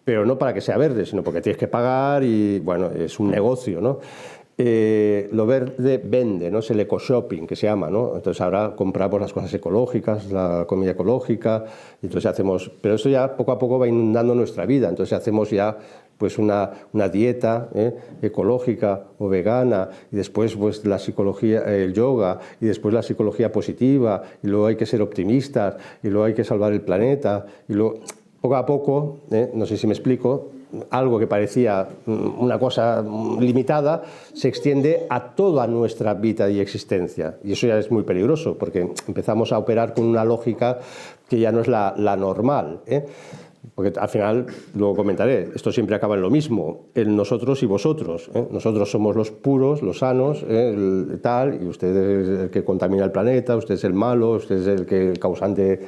pero no para que sea verde, sino porque tienes que pagar y, bueno, es un negocio, ¿no? Lo verde vende, ¿no? Es el eco-shopping que se llama, ¿no? Entonces ahora compramos las cosas ecológicas, la comida ecológica, y entonces hacemos, pero eso ya poco a poco va inundando nuestra vida, entonces hacemos ya pues una dieta ecológica o vegana, y después pues la psicología, el yoga, y después la psicología positiva, y luego hay que ser optimistas, y luego hay que salvar el planeta, y luego poco a poco, no sé si me explico, algo que parecía una cosa limitada se extiende a toda nuestra vida y existencia, y eso ya es muy peligroso porque empezamos a operar con una lógica que ya no es la normal, porque al final, luego comentaré, esto siempre acaba en lo mismo, el nosotros y vosotros. Nosotros somos los puros, los sanos, el tal, y usted es el que contamina el planeta, usted es el malo, usted es el causante.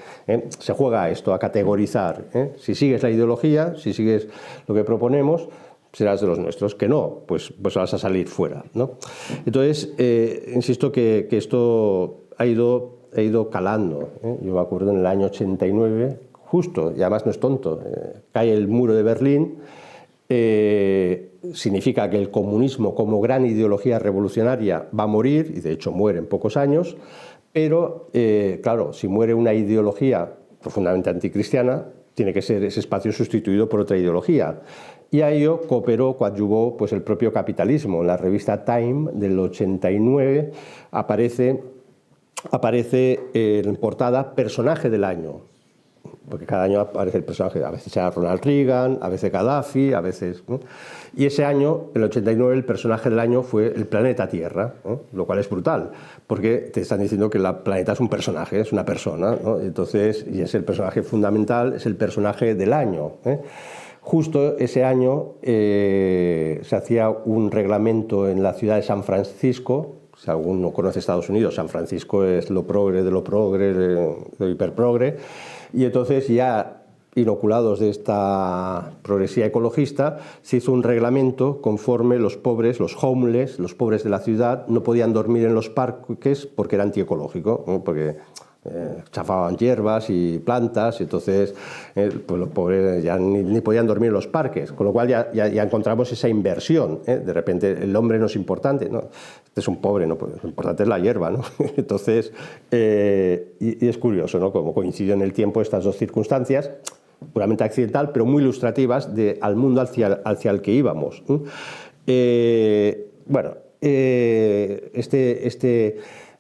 Se juega a esto, a categorizar. Si sigues la ideología, si sigues lo que proponemos, serás de los nuestros. Que no, pues vas a salir fuera, ¿no? Entonces, insisto que esto ha ido calando. Yo me acuerdo en el año 89, justo, y además no es tonto, cae el muro de Berlín, significa que el comunismo como gran ideología revolucionaria va a morir, y de hecho muere en pocos años, pero claro, si muere una ideología profundamente anticristiana, tiene que ser ese espacio sustituido por otra ideología. Y a ello cooperó, coadyuvó pues, el propio capitalismo. En la revista Time del 89 aparece en portada personaje del año, porque cada año aparece el personaje, a veces era Ronald Reagan, a veces Gaddafi, a veces... Y ese año, el 89, el personaje del año fue el planeta Tierra, lo cual es brutal, porque te están diciendo que el planeta es un personaje, es una persona, ¿no? Entonces, y es el personaje fundamental, es el personaje del año. Justo ese año se hacía un reglamento en la ciudad de San Francisco. Si alguno conoce Estados Unidos, San Francisco es lo progre de lo progre, de lo hiperprogre, y entonces ya inoculados de esta progresía ecologista, se hizo un reglamento conforme los pobres, los homeless, los pobres de la ciudad, no podían dormir en los parques porque era antiecológico, ¿no? Porque chafaban hierbas y plantas, y entonces pues los pobres ya ni podían dormir en los parques, con lo cual ya encontramos esa inversión. De repente el hombre no es importante, ¿no? Este es un pobre, ¿no? Pues lo importante es la hierba, ¿no? Entonces, y es curioso, ¿no? Como coincidió en el tiempo estas dos circunstancias, puramente accidental, pero muy ilustrativas al mundo hacia el que íbamos. Bueno,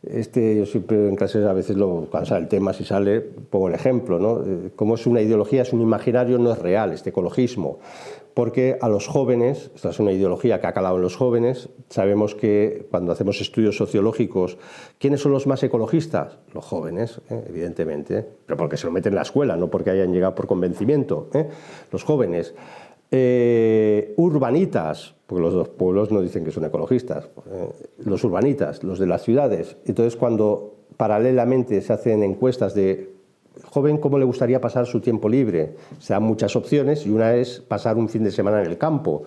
yo siempre en clases a veces lo cansa el tema, si sale, pongo el ejemplo, ¿no? Como es una ideología, es un imaginario, no es real, este ecologismo. Porque a los jóvenes, esta es una ideología que ha calado en los jóvenes, sabemos que cuando hacemos estudios sociológicos, ¿quiénes son los más ecologistas? Los jóvenes, evidentemente, pero porque se lo meten en la escuela, no porque hayan llegado por convencimiento. Los jóvenes. Urbanitas, porque los dos pueblos no dicen que son ecologistas, los urbanitas, los de las ciudades. Entonces, cuando paralelamente se hacen encuestas de joven, ¿cómo le gustaría pasar su tiempo libre? Se dan muchas opciones y una es pasar un fin de semana en el campo.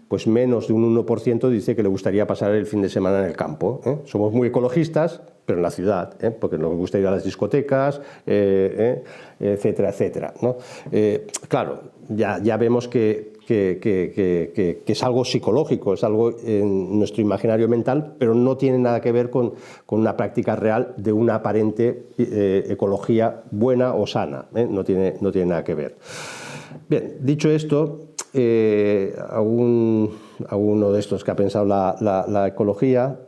Pues menos de un 1% dice que le gustaría pasar el fin de semana en el campo. Somos muy ecologistas, pero en la ciudad, porque nos gusta ir a las discotecas, etcétera, etcétera, ¿no? Claro, ya vemos que es algo psicológico, es algo en nuestro imaginario mental, pero no tiene nada que ver con una práctica real de una aparente ecología buena o sana. No tiene nada que ver. Bien, dicho esto, alguno de estos que ha pensado la ecología,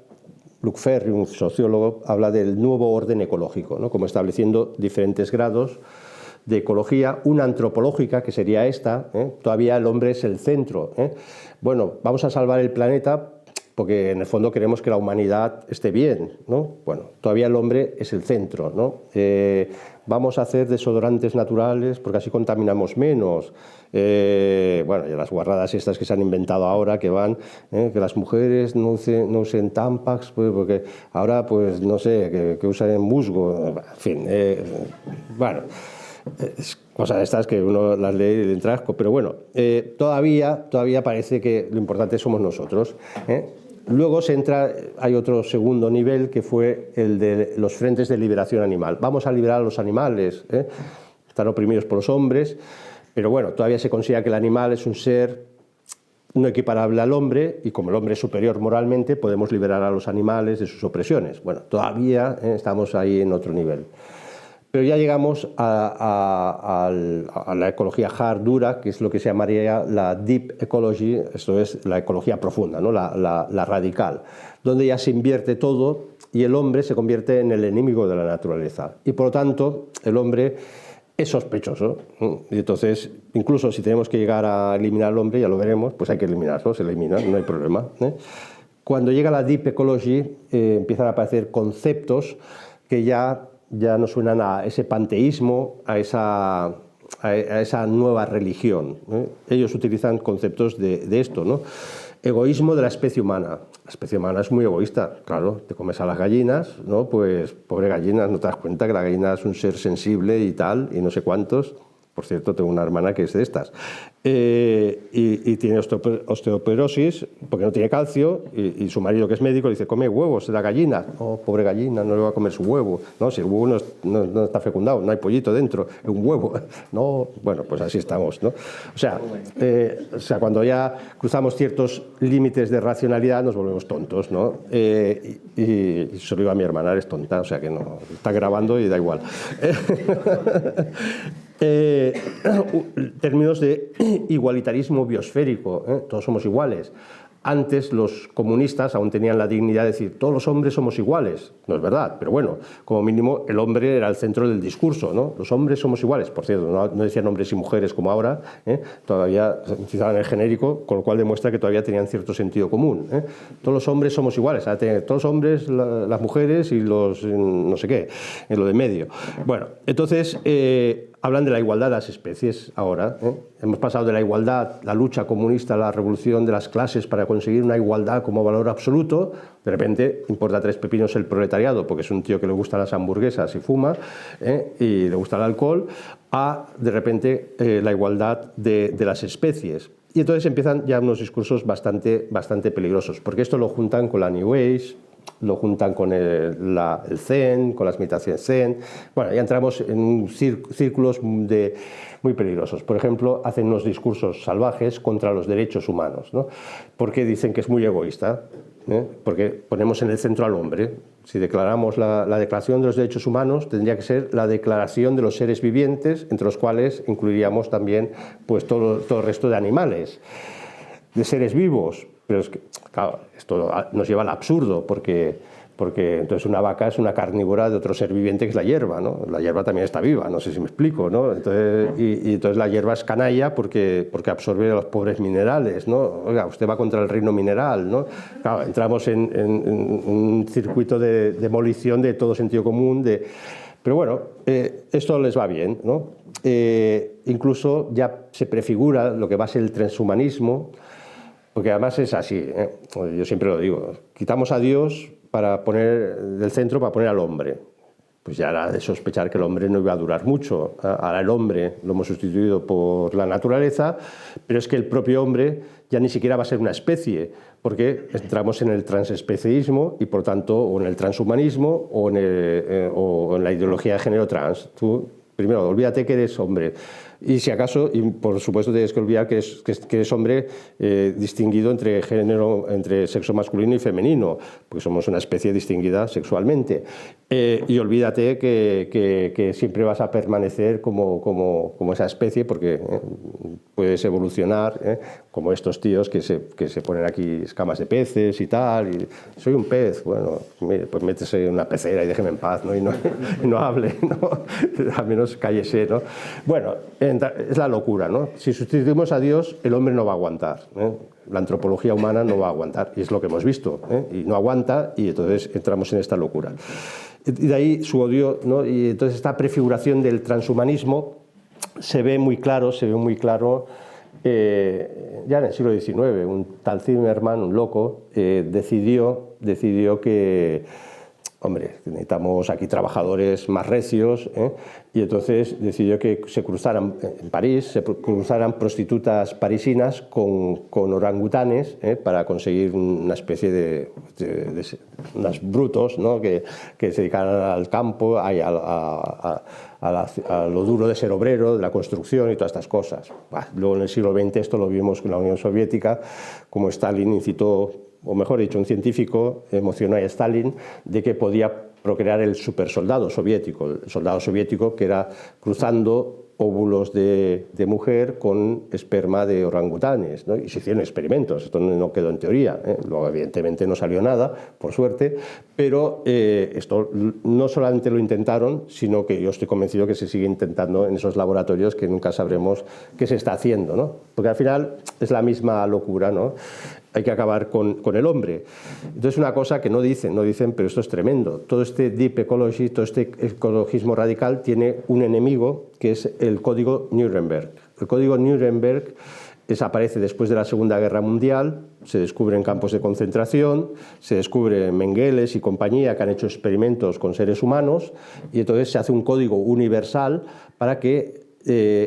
Luc Ferry, un sociólogo, habla del nuevo orden ecológico, ¿no? Como estableciendo diferentes grados de ecología, una antropológica, que sería esta, todavía el hombre es el centro. Bueno, vamos a salvar el planeta, porque en el fondo queremos que la humanidad esté bien, ¿no? Bueno, todavía el hombre es el centro, ¿no? Vamos a hacer desodorantes naturales porque así contaminamos menos. Bueno, y las guarradas estas que se han inventado ahora, que van, que las mujeres no usen Tampax, pues, porque ahora, pues, no sé, que usen musgo, en fin, bueno, cosas de estas que uno las lee y le entra asco, pero bueno, todavía parece que lo importante somos nosotros, ¿eh? Luego hay otro segundo nivel que fue el de los frentes de liberación animal. Vamos a liberar a los animales, ¿eh? Están oprimidos por los hombres, pero bueno, todavía se considera que el animal es un ser no equiparable al hombre y como el hombre es superior moralmente podemos liberar a los animales de sus opresiones. Bueno, todavía estamos ahí en otro nivel. Pero ya llegamos a la ecología hard, dura, que es lo que se llamaría la deep ecology, esto es la ecología profunda, ¿no? la radical, donde ya se invierte todo y el hombre se convierte en el enemigo de la naturaleza. Y por lo tanto, el hombre es sospechoso. Y entonces, incluso si tenemos que llegar a eliminar al hombre, ya lo veremos, pues hay que eliminarlo, se elimina, no hay problema. Cuando llega la deep ecology, empiezan a aparecer conceptos que ya no suenan a ese panteísmo, a esa nueva religión. Ellos utilizan conceptos de esto, ¿no? Egoísmo de la especie humana. La especie humana es muy egoísta, claro, te comes a las gallinas, ¿no? Pues pobre gallinas, no te das cuenta que la gallina es un ser sensible y tal, y no sé cuántos. Por cierto, tengo una hermana que es de estas. Y tiene osteoporosis porque no tiene calcio y su marido, que es médico, le dice, come huevos de la gallina. No, pobre gallina, no le va a comer su huevo. No, si el huevo no está fecundado, no hay pollito dentro, es un huevo. No, bueno, pues así estamos, ¿no? O sea, cuando ya cruzamos ciertos límites de racionalidad nos volvemos tontos, ¿no? Y se lo digo a mi hermana, eres tonta, o sea que no, está grabando y da igual. Términos de igualitarismo biosférico, todos somos iguales. Antes los comunistas aún tenían la dignidad de decir todos los hombres somos iguales. No es verdad, pero bueno, como mínimo el hombre era el centro del discurso, ¿no? Los hombres somos iguales, por cierto, no decían hombres y mujeres como ahora, todavía utilizaban el genérico, con lo cual demuestra que todavía tenían cierto sentido común. Todos los hombres somos iguales, todos los hombres, las mujeres y los no sé qué, en lo de medio. Bueno, entonces hablan de la igualdad de las especies ahora. Hemos pasado de la igualdad, la lucha comunista, la revolución de las clases para conseguir una igualdad como valor absoluto. De repente importa tres pepinos el proletariado porque es un tío que le gustan las hamburguesas y fuma y le gusta el alcohol, a de repente la igualdad de las especies. Y entonces empiezan ya unos discursos bastante peligrosos, porque esto lo juntan con la New Age, lo juntan con el Zen, con las meditaciones Zen. Bueno, ya entramos en círculos muy peligrosos. Por ejemplo, hacen unos discursos salvajes contra los derechos humanos, ¿no? Porque dicen que es muy egoísta, porque ponemos en el centro al hombre. Si declaramos la Declaración de los Derechos Humanos, tendría que ser la declaración de los seres vivientes, entre los cuales incluiríamos también pues, todo el resto de animales, de seres vivos. Pero es que, claro, esto nos lleva al absurdo, porque entonces una vaca es una carnívora de otro ser viviente que es la hierba, ¿no? La hierba también está viva, no sé si me explico, ¿no? Entonces, y entonces la hierba es canalla porque absorbe los pobres minerales, ¿no? Oiga, usted va contra el reino mineral, ¿no? Claro, entramos en un circuito de demolición de todo sentido común, pero bueno, esto les va bien, ¿no? Incluso ya se prefigura lo que va a ser el transhumanismo, porque además es así, yo siempre lo digo, quitamos a Dios para poner del centro para poner al hombre. Pues ya era de sospechar que el hombre no iba a durar mucho. Ahora el hombre lo hemos sustituido por la naturaleza, pero es que el propio hombre ya ni siquiera va a ser una especie, porque entramos en el transespecismo y por tanto o en el transhumanismo o en la ideología de género trans. Tú, primero, olvídate que eres hombre. Y si acaso, y por supuesto tienes que olvidar que eres hombre distinguido entre sexo masculino y femenino, porque somos una especie distinguida sexualmente. Y olvídate que siempre vas a permanecer como esa especie, porque puedes evolucionar, como estos tíos que se ponen aquí escamas de peces y tal, y soy un pez, bueno, pues métese en una pecera y déjeme en paz, ¿no? Y no hable, ¿no? Al menos cállese, ¿no? Bueno, es la locura, ¿no? Si sustituimos a Dios, el hombre no va a aguantar, la antropología humana no va a aguantar, y es lo que hemos visto, y no aguanta, y entonces entramos en esta locura. Y de ahí su odio, ¿no? Y entonces esta prefiguración del transhumanismo se ve muy claro ya en el siglo XIX. Un tal Zimmermann, un loco, decidió que, hombre, necesitamos aquí trabajadores más recios, y entonces decidió que se cruzaran en París, se cruzaran prostitutas parisinas con orangutanes, para conseguir una especie de unos brutos, ¿no? que se dedicaran al campo, a lo duro de ser obrero, de la construcción y todas estas cosas. Luego en el siglo XX esto lo vimos con la Unión Soviética, como Stalin incitó, o mejor dicho, un científico emocionó a Stalin de que podía procrear el supersoldado soviético, el soldado soviético que era cruzando óvulos de mujer con esperma de orangutanes, ¿no? Y se hicieron experimentos, esto no quedó en teoría, luego evidentemente no salió nada, por suerte, pero esto no solamente lo intentaron, sino que yo estoy convencido que se sigue intentando en esos laboratorios que nunca sabremos qué se está haciendo, ¿no? Porque al final es la misma locura, ¿no? Hay que acabar con el hombre. Entonces, una cosa que no dicen, pero esto es tremendo. Todo este deep ecology, todo este ecologismo radical tiene un enemigo que es el Código Nuremberg. El Código Nuremberg aparece después de la Segunda Guerra Mundial, se descubren campos de concentración, se descubre Mengeles y compañía que han hecho experimentos con seres humanos, y entonces se hace un código universal para que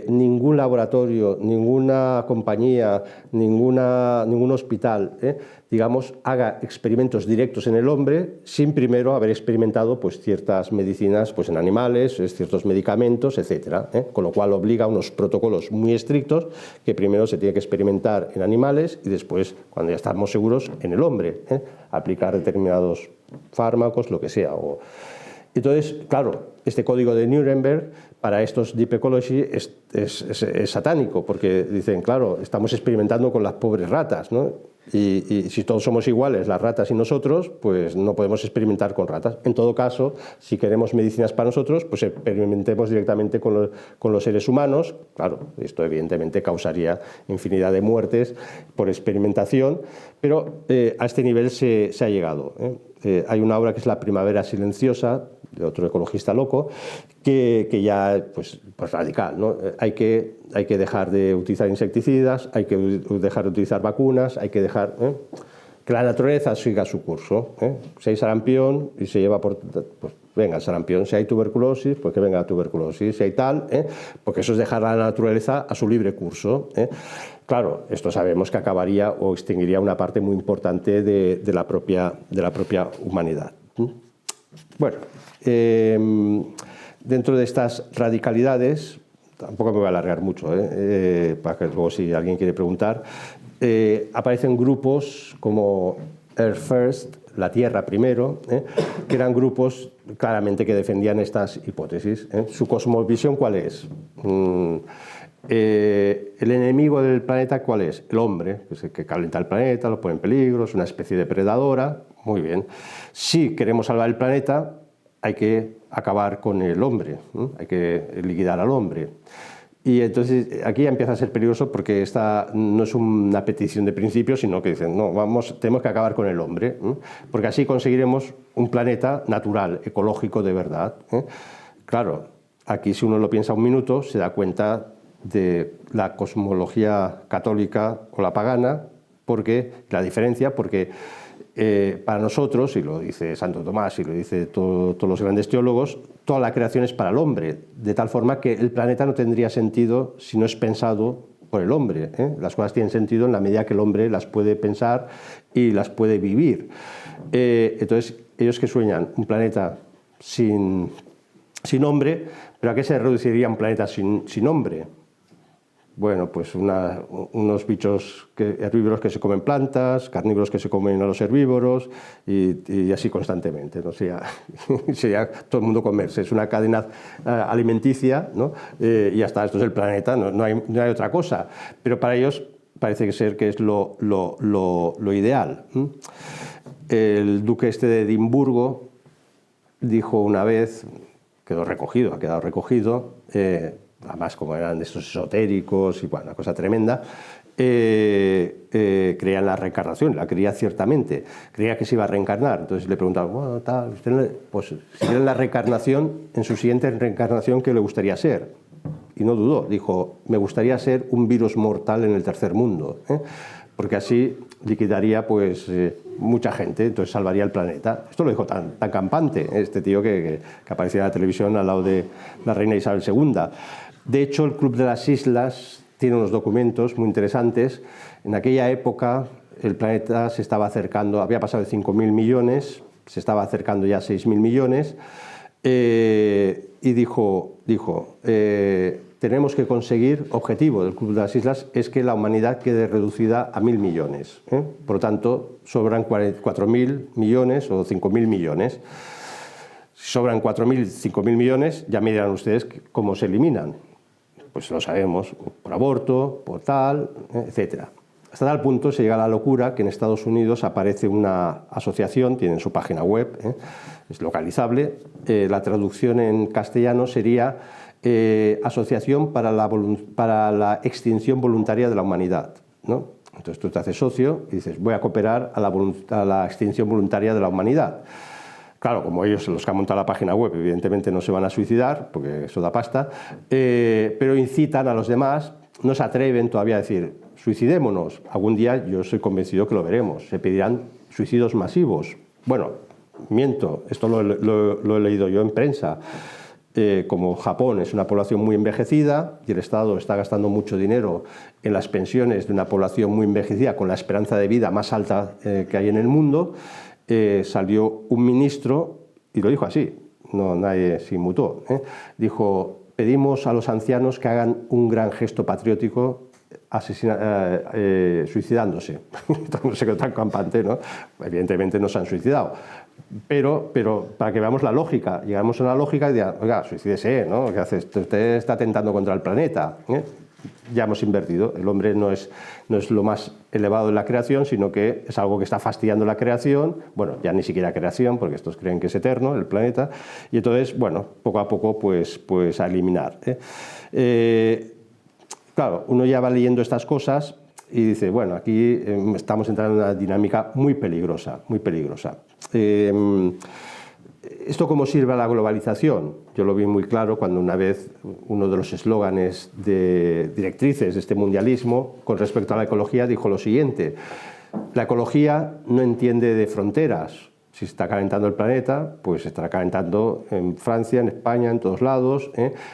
ningún laboratorio, ninguna compañía, ningún hospital, digamos, haga experimentos directos en el hombre sin primero haber experimentado pues, ciertas medicinas pues, en animales, ciertos medicamentos, etc. Con lo cual obliga a unos protocolos muy estrictos que primero se tiene que experimentar en animales y después, cuando ya estamos seguros, en el hombre, aplicar determinados fármacos, lo que sea. Entonces, claro, este código de Nuremberg para estos Deep Ecology es satánico, porque dicen, claro, estamos experimentando con las pobres ratas, ¿no? Y si todos somos iguales, las ratas y nosotros, pues no podemos experimentar con ratas. En todo caso, si queremos medicinas para nosotros, pues experimentemos directamente con los seres humanos. Claro, esto evidentemente causaría infinidad de muertes por experimentación, pero a este nivel se ha llegado. Hay una obra que es La primavera silenciosa, de otro ecologista loco, que ya pues radical, ¿no? Hay que dejar de utilizar insecticidas, hay que dejar de utilizar vacunas, hay que dejar que la naturaleza siga su curso. Si hay sarampión y se lleva por... pues venga el sarampión, si hay tuberculosis, pues que venga la tuberculosis, si hay tal, porque eso es dejar a la naturaleza a su libre curso. Claro, esto sabemos que acabaría o extinguiría una parte muy importante de la propia humanidad. Bueno, dentro de estas radicalidades, tampoco me voy a alargar mucho, para que luego si alguien quiere preguntar, aparecen grupos como Earth First, la Tierra primero, que eran grupos claramente que defendían estas hipótesis. ¿Su cosmovisión cuál es? El enemigo del planeta, ¿cuál es? El hombre, que es el que calienta el planeta, lo pone en peligro, es una especie depredadora. Muy bien. Si queremos salvar el planeta, hay que acabar con el hombre, hay que liquidar al hombre. Y entonces aquí ya empieza a ser peligroso porque esta no es una petición de principio, sino que dicen, no, tenemos que acabar con el hombre, porque así conseguiremos un planeta natural, ecológico de verdad. Claro, aquí si uno lo piensa un minuto, se da cuenta de la cosmología católica o la pagana, porque la diferencia, porque para nosotros, y lo dice Santo Tomás y lo dice todos los grandes teólogos, toda la creación es para el hombre, de tal forma que el planeta no tendría sentido si no es pensado por el hombre. Las cosas tienen sentido en la medida que el hombre las puede pensar y las puede vivir. Entonces, ellos que sueñan un planeta sin hombre, ¿pero a qué se reduciría un planeta sin hombre? Bueno, pues unos bichos herbívoros que se comen plantas, carnívoros que se comen a los herbívoros y así constantemente, ¿no? Sería todo el mundo comerse, es una cadena alimenticia, ¿no? Y ya está, esto es el planeta, no hay otra cosa. Pero para ellos parece ser que es lo ideal. El duque de Edimburgo dijo una vez, ha quedado recogido, además como eran de estos esotéricos y bueno, una cosa tremenda, creía en la reencarnación, la creía ciertamente, creía que se iba a reencarnar. Entonces le preguntaban, bueno, tal, pues si cree en la reencarnación, en su siguiente reencarnación, ¿qué le gustaría ser? Y no dudó, dijo, me gustaría ser un virus mortal en el tercer mundo, porque así liquidaría pues mucha gente, entonces salvaría el planeta. Esto lo dijo tan campante este tío que aparecía en la televisión al lado de la reina Isabel II. De hecho, el Club de las Islas tiene unos documentos muy interesantes. En aquella época el planeta se estaba acercando, había pasado de 5.000 millones, se estaba acercando ya a 6.000 millones, y dijo tenemos que conseguir, objetivo del Club de las Islas, es que la humanidad quede reducida a 1.000 millones. Por lo tanto, sobran 4.000 millones o 5.000 millones. Si sobran 4.000, 5.000 millones, ya me dirán ustedes cómo se eliminan. Pues lo sabemos, por aborto, por tal, etc. Hasta tal punto se llega a la locura que en Estados Unidos aparece una asociación, tienen su página web, es localizable. La traducción en castellano sería Asociación para la Extinción Voluntaria de la Humanidad, ¿no? Entonces tú te haces socio y dices, voy a cooperar a la extinción voluntaria de la humanidad. Claro, como ellos, los que han montado la página web, evidentemente no se van a suicidar, porque eso da pasta, pero incitan a los demás, no se atreven todavía a decir, suicidémonos. Algún día yo soy convencido que lo veremos, se pedirán suicidios masivos. Bueno, miento, esto lo he leído yo en prensa. Como Japón es una población muy envejecida y el Estado está gastando mucho dinero en las pensiones de una población muy envejecida con la esperanza de vida más alta que hay en el mundo, salió un ministro y lo dijo así, no, nadie se inmutó, dijo, pedimos a los ancianos que hagan un gran gesto patriótico suicidándose. No sé qué tan campante, ¿no? Evidentemente no se han suicidado. Pero para que veamos la lógica, llegamos a una lógica y diga, oiga, suicídese, ¿no? ¿Qué hace? Usted está atentando contra el planeta. Ya hemos invertido. El hombre no es lo más elevado de la creación, sino que es algo que está fastidiando la creación. Bueno, ya ni siquiera creación, porque estos creen que es eterno, el planeta. Y entonces, bueno, poco a poco, pues a eliminar. Claro, uno ya va leyendo estas cosas y dice, bueno, aquí estamos entrando en una dinámica muy peligrosa, muy peligrosa. ¿Esto cómo sirve a la globalización? Yo lo vi muy claro cuando una vez uno de los eslóganes de directrices de este mundialismo con respecto a la ecología dijo lo siguiente, la ecología no entiende de fronteras. Si se está calentando el planeta, pues se estará calentando en Francia, en España, en todos lados.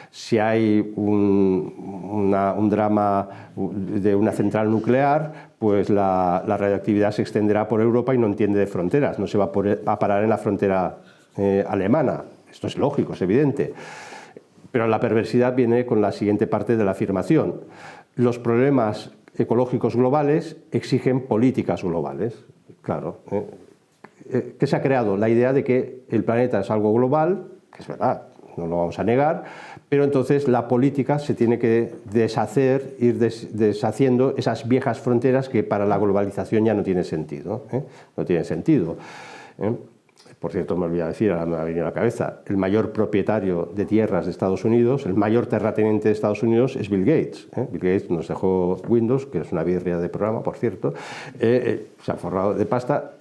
Si hay un drama de una central nuclear, pues la radioactividad se extenderá por Europa y no entiende de fronteras, no se va a parar en la frontera alemana. Esto es lógico, es evidente. Pero la perversidad viene con la siguiente parte de la afirmación. Los problemas ecológicos globales exigen políticas globales. Claro, ¿qué se ha creado? La idea de que el planeta es algo global, que es verdad, no lo vamos a negar, pero entonces la política se tiene que deshacer, ir deshaciendo esas viejas fronteras que para la globalización ya no tiene sentido. No tiene sentido. Por cierto, me olvidé decir, ahora me ha venido a la cabeza, el mayor propietario de tierras de Estados Unidos, el mayor terrateniente de Estados Unidos es Bill Gates. Bill Gates nos dejó Windows, que es una birria de programa, por cierto, se ha forrado de pasta,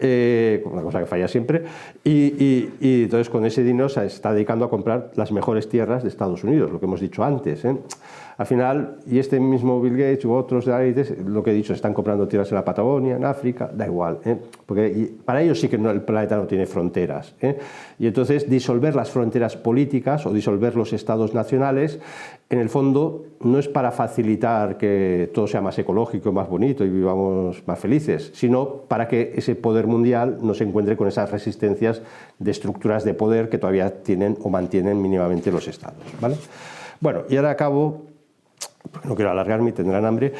una cosa que falla siempre, y entonces con ese dinero se está dedicando a comprar las mejores tierras de Estados Unidos, lo que hemos dicho antes. Al final, y este mismo Bill Gates u otros de ahí, lo que he dicho, están comprando tierras en la Patagonia, en África, da igual, porque para ellos sí que el planeta no tiene fronteras. Y entonces disolver las fronteras políticas o disolver los estados nacionales, en el fondo no es para facilitar que todo sea más ecológico, más bonito y vivamos más felices, sino para que ese poder mundial no se encuentre con esas resistencias de estructuras de poder que todavía tienen o mantienen mínimamente los estados, ¿vale? Bueno, y ahora acabo, porque no quiero alargarme, tendrán hambre,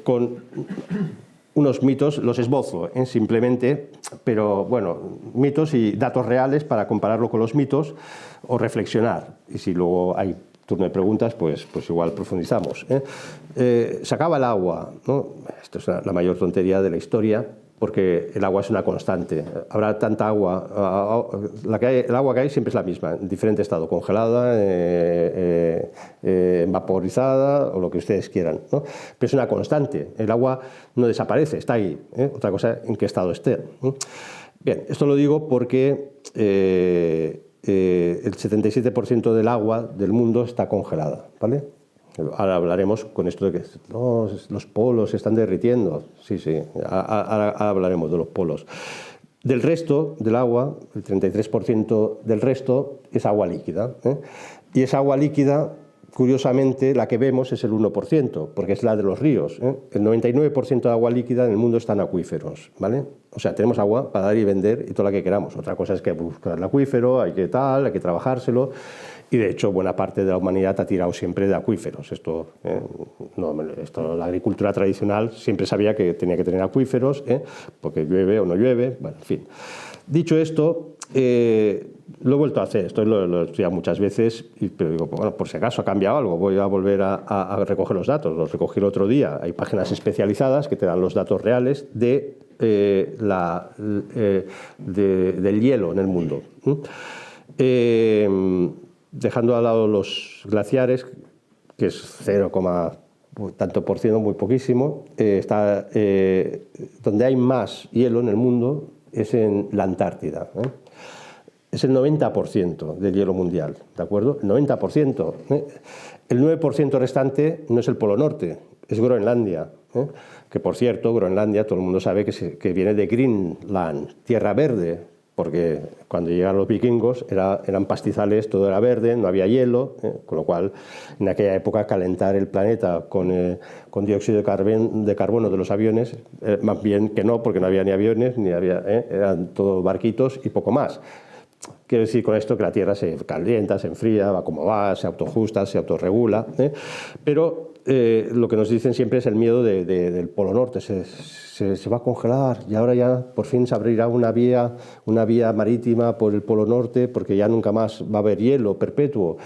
con unos mitos, los esbozo, simplemente, pero bueno, mitos y datos reales para compararlo con los mitos o reflexionar. Y si luego hay turno de preguntas, pues igual profundizamos. Se acaba el agua, ¿no? Esto es la mayor tontería de la historia. porque el agua es una constante. Habrá tanta agua, el agua que hay siempre es la misma, en diferente estado, congelada, vaporizada o lo que ustedes quieran, ¿no? Pero es una constante, el agua no desaparece, está ahí, ¿eh? Otra cosa en qué estado esté. Bien, esto lo digo porque el 77% del agua del mundo está congelada, ¿vale? Ahora hablaremos con esto de que no, los polos se están derritiendo. Sí, ahora hablaremos de los polos. Del resto del agua, el 33% del resto es agua líquida, ¿eh? Y esa agua líquida, curiosamente, la que vemos es el 1%, porque es la de los ríos, ¿eh? El 99% de agua líquida en el mundo está en acuíferos, ¿vale? O sea, tenemos agua para dar y vender y toda la que queramos. Otra cosa es que buscar el acuífero, hay que trabajárselo. Y de hecho, buena parte de la humanidad ha tirado siempre de acuíferos. Esto, la agricultura tradicional siempre sabía que tenía que tener acuíferos, porque llueve o no llueve, bueno, en fin. Dicho esto, lo he vuelto a hacer, esto lo he estudiado muchas veces, pero digo, bueno, por si acaso ha cambiado algo, voy a volver a recoger los datos. Los recogí el otro día. Hay páginas especializadas que te dan los datos reales del hielo en el mundo. Dejando al lado los glaciares, que es 0, tanto por ciento, muy poquísimo, donde hay más hielo en el mundo es en la Antártida, ¿eh? Es el 90% del hielo mundial, ¿de acuerdo? El 90%. El 9% restante no es el Polo Norte, es Groenlandia, ¿eh? Que por cierto, Groenlandia, todo el mundo sabe que viene de Greenland, tierra verde, porque cuando llegaron los vikingos eran pastizales, todo era verde, no había hielo, con lo cual en aquella época calentar el planeta con dióxido de carbono de los aviones, más bien que no, porque no había ni aviones, eran todos barquitos y poco más. Quiero decir con esto que la Tierra se calienta, se enfría, va como va, se autoajusta, se autorregula, pero lo que nos dicen siempre es el miedo del Polo Norte, se va a congelar y ahora ya por fin se abrirá una vía marítima por el Polo Norte porque ya nunca más va a haber hielo perpetuo.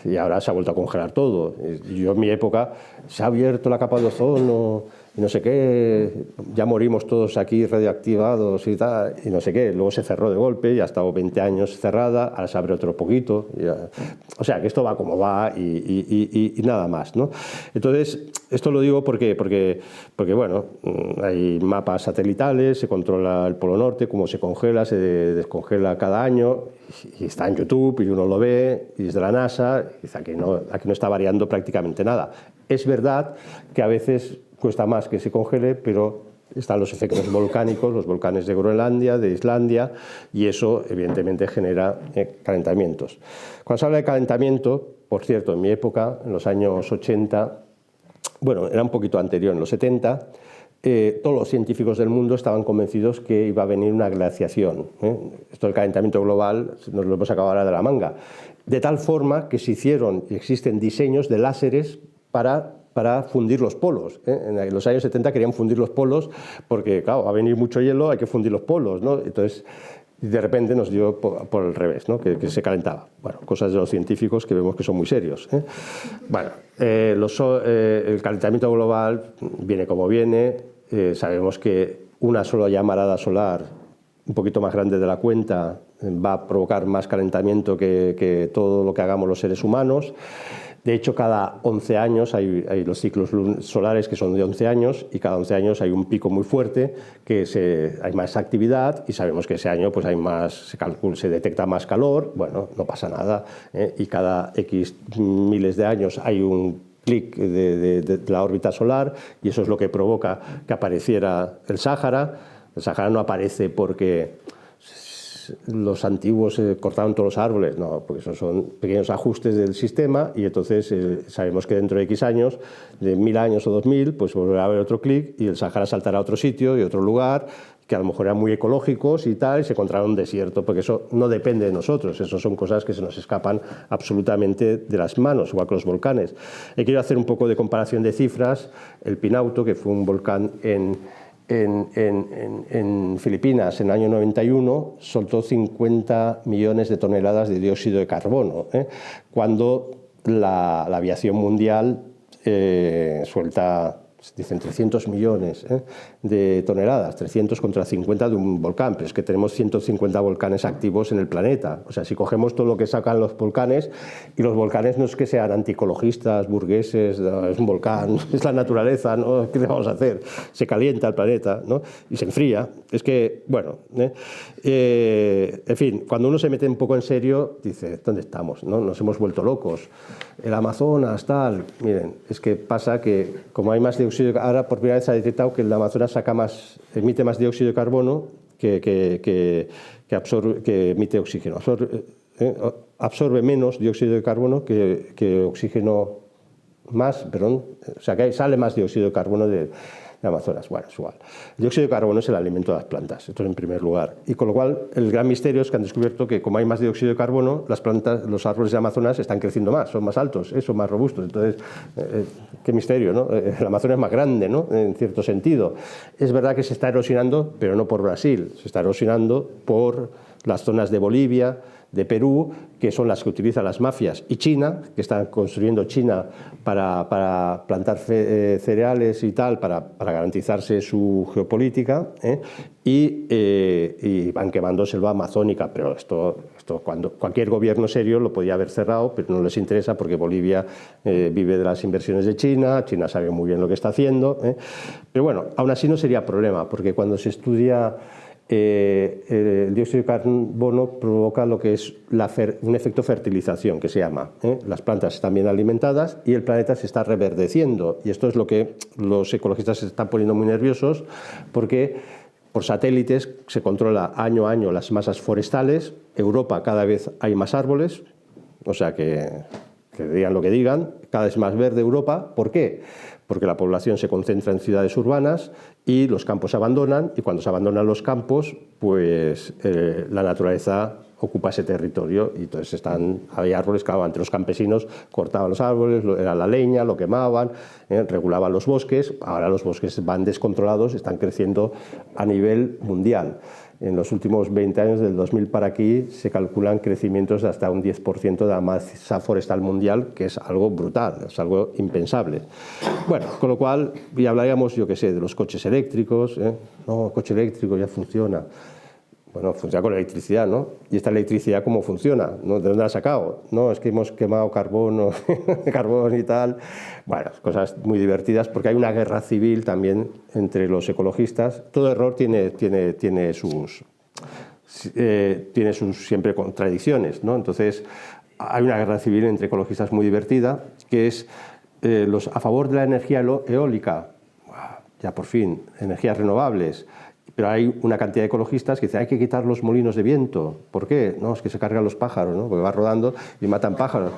Y ahora se ha vuelto a congelar todo. Yo en mi época se ha abierto la capa de ozono y no sé qué, ya morimos todos aquí radioactivados y tal, y no sé qué. Luego se cerró de golpe, ya ha estado 20 años cerrada, ahora se abre otro poquito. O sea, que esto va como va y nada más, ¿no? Entonces, esto lo digo porque bueno, hay mapas satelitales, se controla el Polo Norte, cómo se congela, se descongela cada año, y está en YouTube y uno lo ve, y desde la NASA, y dice, aquí no está variando prácticamente nada. Es verdad que a veces cuesta más que se congele, pero están los efectos volcánicos, los volcanes de Groenlandia, de Islandia, y eso evidentemente genera calentamientos. Cuando se habla de calentamiento, por cierto, en mi época, en los años 80, bueno, era un poquito anterior, en los 70, todos los científicos del mundo estaban convencidos que iba a venir una glaciación. Esto del calentamiento global nos lo hemos sacado ahora de la manga. De tal forma que se hicieron y existen diseños de láseres para fundir los polos. En los años 70 querían fundir los polos porque, claro, va a venir mucho hielo, hay que fundir los polos, ¿no? Entonces, de repente nos dio por el revés, ¿no? que se calentaba. Bueno, cosas de los científicos que vemos que son muy serios. Bueno, el calentamiento global viene como viene. Sabemos que una sola llamarada solar, un poquito más grande de la cuenta, va a provocar más calentamiento que todo lo que hagamos los seres humanos. De hecho, cada 11 años hay los ciclos solares que son de 11 años y cada 11 años hay un pico muy fuerte que hay más actividad y sabemos que ese año pues se detecta más calor. Bueno, no pasa nada, y cada X miles de años hay un clic de la órbita solar y eso es lo que provoca que apareciera el Sáhara. El Sáhara no aparece porque los antiguos cortaron todos los árboles, no, porque esos son pequeños ajustes del sistema y entonces sabemos que dentro de X años, de 1000 años o 2000, pues volverá a haber otro clic y el Sáhara saltará a otro sitio y otro lugar que a lo mejor eran muy ecológicos y tal, y se encontraron un desierto, porque eso no depende de nosotros, eso son cosas que se nos escapan absolutamente de las manos, igual que los volcanes. Quiero hacer un poco de comparación de cifras. El Pinauto, que fue un volcán en Filipinas en el año 91, soltó 50 millones de toneladas de dióxido de carbono, cuando la aviación mundial suelta dicen 300 millones de toneladas, 300 contra 50 de un volcán, pero es que tenemos 150 volcanes activos en el planeta. O sea, si cogemos todo lo que sacan los volcanes, y los volcanes no es que sean anticologistas, burgueses, no, es un volcán, es la naturaleza, ¿no? ¿Qué le vamos a hacer? Se calienta el planeta, ¿no? Y se enfría. Es que, bueno, en fin, cuando uno se mete un poco en serio, dice, ¿dónde estamos? ¿No? Nos hemos vuelto locos. El Amazonas, tal. Miren, es que pasa que como hay más dióxido, ahora por primera vez se ha detectado que el Amazonas emite más dióxido de carbono que emite oxígeno. Absorbe menos dióxido de carbono que oxígeno más, perdón, o sea que sale más dióxido de carbono de Amazonas. Bueno, es igual. El dióxido de carbono es el alimento de las plantas, esto en primer lugar. Y con lo cual, el gran misterio es que han descubierto que como hay más dióxido de carbono, las plantas, los árboles de Amazonas están creciendo más, son más altos, son más robustos. Entonces, qué misterio, ¿no? El Amazonas es más grande, ¿no? En cierto sentido. Es verdad que se está erosionando, pero no por Brasil, se está erosionando por las zonas de Bolivia, de Perú, que son las que utilizan las mafias, y China, que están construyendo China para plantar cereales y tal, para garantizarse su geopolítica, y van quemando selva amazónica, pero esto cualquier gobierno serio lo podía haber cerrado, pero no les interesa porque Bolivia vive de las inversiones de China, China sabe muy bien lo que está haciendo, pero bueno, aún así no sería problema, porque cuando se estudia el dióxido de carbono provoca lo que es un efecto fertilización, que se llama. Las plantas están bien alimentadas y el planeta se está reverdeciendo. Y esto es lo que los ecologistas se están poniendo muy nerviosos, porque por satélites se controla año a año las masas forestales. Europa cada vez hay más árboles, o sea que digan lo que digan, cada vez más verde Europa. ¿Por qué? Porque la población se concentra en ciudades urbanas y los campos se abandonan, y cuando se abandonan los campos, pues la naturaleza ocupa ese territorio, y entonces hay árboles, claro, antes los campesinos cortaban los árboles, era la leña, lo quemaban, regulaban los bosques. Ahora los bosques van descontrolados, están creciendo a nivel mundial. En los últimos 20 años, del 2000 para aquí, se calculan crecimientos de hasta un 10% de la masa forestal mundial, que es algo brutal, es algo impensable. Bueno, con lo cual, ya hablaríamos, yo qué sé, de los coches eléctricos. No, el coche eléctrico ya funciona. Bueno, funciona con electricidad, ¿no? ¿Y esta electricidad cómo funciona? ¿No? ¿De dónde la ha sacado? No, es que hemos quemado carbón y tal. Bueno, cosas muy divertidas, porque hay una guerra civil también entre los ecologistas. Todo error tiene sus siempre contradicciones, ¿no? Entonces, hay una guerra civil entre ecologistas muy divertida, que es los a favor de la energía eólica, ya por fin, energías renovables. Pero hay una cantidad de ecologistas que dicen hay que quitar los molinos de viento. ¿Por qué? No, es que se cargan los pájaros, ¿no? Porque va rodando y matan pájaros.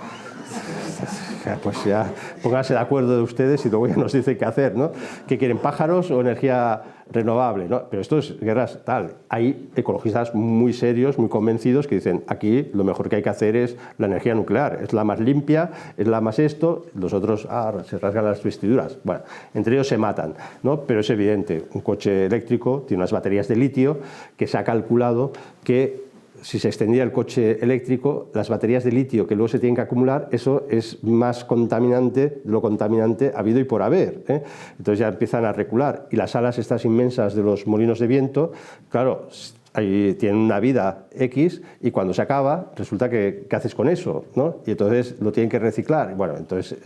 Pues ya pónganse de acuerdo de ustedes y luego ya nos dicen qué hacer, ¿no? ¿Qué quieren, pájaros o energía renovable? ¿No? Pero esto es guerras tal. Hay ecologistas muy serios, muy convencidos, que dicen aquí lo mejor que hay que hacer es la energía nuclear. Es la más limpia, es la más esto. Los otros se rasgan las vestiduras. Bueno, entre ellos se matan, ¿no? Pero es evidente, un coche eléctrico tiene unas baterías de litio que se ha calculado que si se extendía el coche eléctrico, las baterías de litio que luego se tienen que acumular, eso es más contaminante, lo contaminante habido y por haber. Entonces ya empiezan a recular. Y las alas estas inmensas de los molinos de viento, claro, ahí tienen una vida X, y cuando se acaba, resulta que ¿qué haces con eso? ¿No? Y entonces lo tienen que reciclar. Bueno, entonces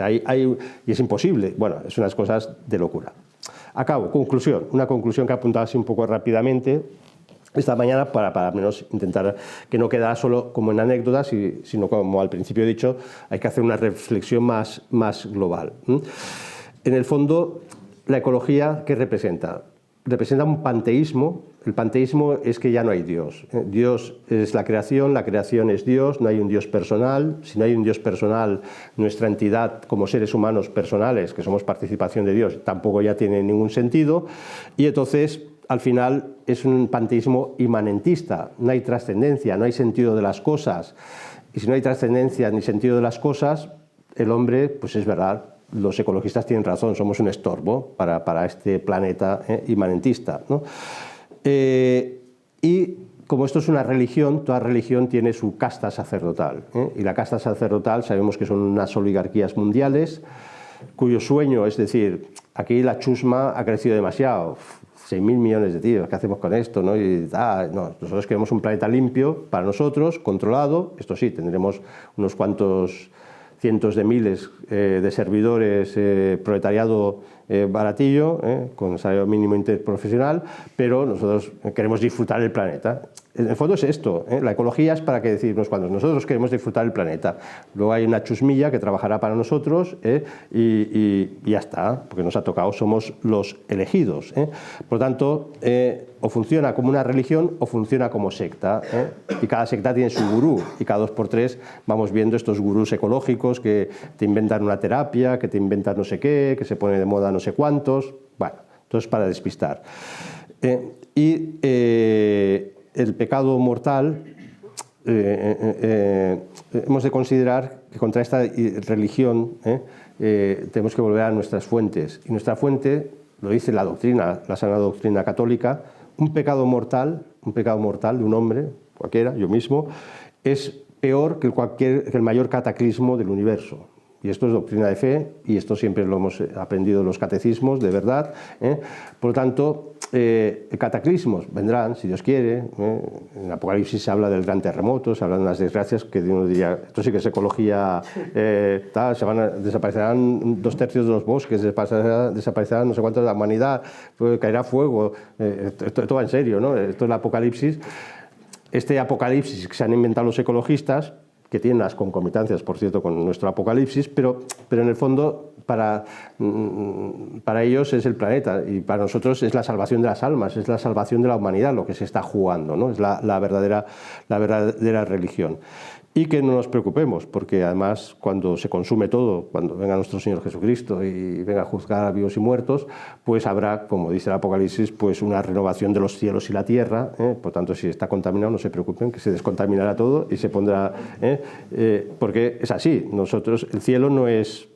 y es imposible. Bueno, es unas cosas de locura. Acabo, conclusión. Una conclusión que he apuntado así un poco rápidamente esta mañana, para al menos intentar que no quedara solo como en anécdotas, sino como al principio he dicho, hay que hacer una reflexión más global. En el fondo, la ecología, ¿qué representa? Representa un panteísmo. El panteísmo es que ya no hay Dios. Dios es la creación es Dios, no hay un Dios personal. Si no hay un Dios personal, nuestra entidad como seres humanos personales, que somos participación de Dios, tampoco ya tiene ningún sentido. Y entonces, al final, es un panteísmo inmanentista. No hay trascendencia, no hay sentido de las cosas. Y si no hay trascendencia ni sentido de las cosas, el hombre, pues es verdad, los ecologistas tienen razón, somos un estorbo para este planeta inmanentista, ¿no? Y como esto es una religión, toda religión tiene su casta sacerdotal, y la casta sacerdotal sabemos que son unas oligarquías mundiales cuyo sueño es decir, aquí la chusma ha crecido demasiado, 6.000 millones de tíos, ¿qué hacemos con esto? ¿No? No, nosotros queremos un planeta limpio para nosotros, controlado, esto sí, tendremos unos cuantos cientos de miles de servidores, proletariado baratillo, con salario mínimo interprofesional, pero nosotros queremos disfrutar el planeta. En el fondo es esto, la ecología es para que decirnos cuando nosotros queremos disfrutar el planeta. Luego hay una chusmilla que trabajará para nosotros y ya está, porque nos ha tocado, somos los elegidos. Por lo tanto, o funciona como una religión o funciona como secta. Y cada secta tiene su gurú y cada 2 por 3 vamos viendo estos gurús ecológicos que te inventan una terapia, que te inventan no sé qué, que se pone de moda no sé cuántos. Bueno, todo es para despistar. El pecado mortal, hemos de considerar que contra esta religión tenemos que volver a nuestras fuentes. Y nuestra fuente, lo dice la doctrina, la sana doctrina católica, un pecado mortal de un hombre, cualquiera, yo mismo, es peor que el mayor cataclismo del universo. Y esto es doctrina de fe, y esto siempre lo hemos aprendido en los catecismos, de verdad. Por lo tanto, cataclismos vendrán, si Dios quiere. En Apocalipsis se habla del gran terremoto, se hablan de las desgracias que uno diría, esto sí que es ecología, desaparecerán 2/3 de los bosques, desaparecerán no sé cuánto de la humanidad, caerá fuego, esto va en serio, ¿no? Esto es el Apocalipsis. Este Apocalipsis que se han inventado los ecologistas, que tienen las concomitancias, por cierto, con nuestro Apocalipsis, pero en el fondo para ellos es el planeta y para nosotros es la salvación de las almas, es la salvación de la humanidad lo que se está jugando, ¿no? Es la verdadera religión. Y que no nos preocupemos, porque además cuando se consume todo, cuando venga nuestro Señor Jesucristo y venga a juzgar a vivos y muertos, pues habrá, como dice el Apocalipsis, pues una renovación de los cielos y la tierra. Por tanto, si está contaminado, no se preocupen, que se descontaminará todo y se pondrá... porque es así, el cielo no es...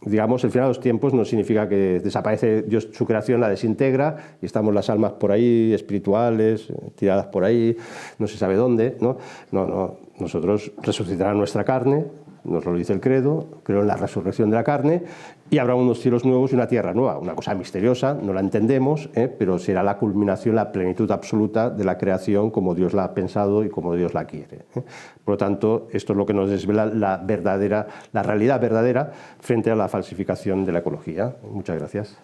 Digamos, el final de los tiempos no significa que desaparece Dios, su creación la desintegra y estamos las almas por ahí, espirituales, tiradas por ahí, no se sabe dónde, ¿no? No, nosotros resucitará nuestra carne, nos lo dice el credo, creo en la resurrección de la carne, y habrá unos cielos nuevos y una tierra nueva, una cosa misteriosa, no la entendemos, pero será la culminación, la plenitud absoluta de la creación como Dios la ha pensado y como Dios la quiere. Por lo tanto, esto es lo que nos desvela la realidad verdadera frente a la falsificación de la ecología. Muchas gracias.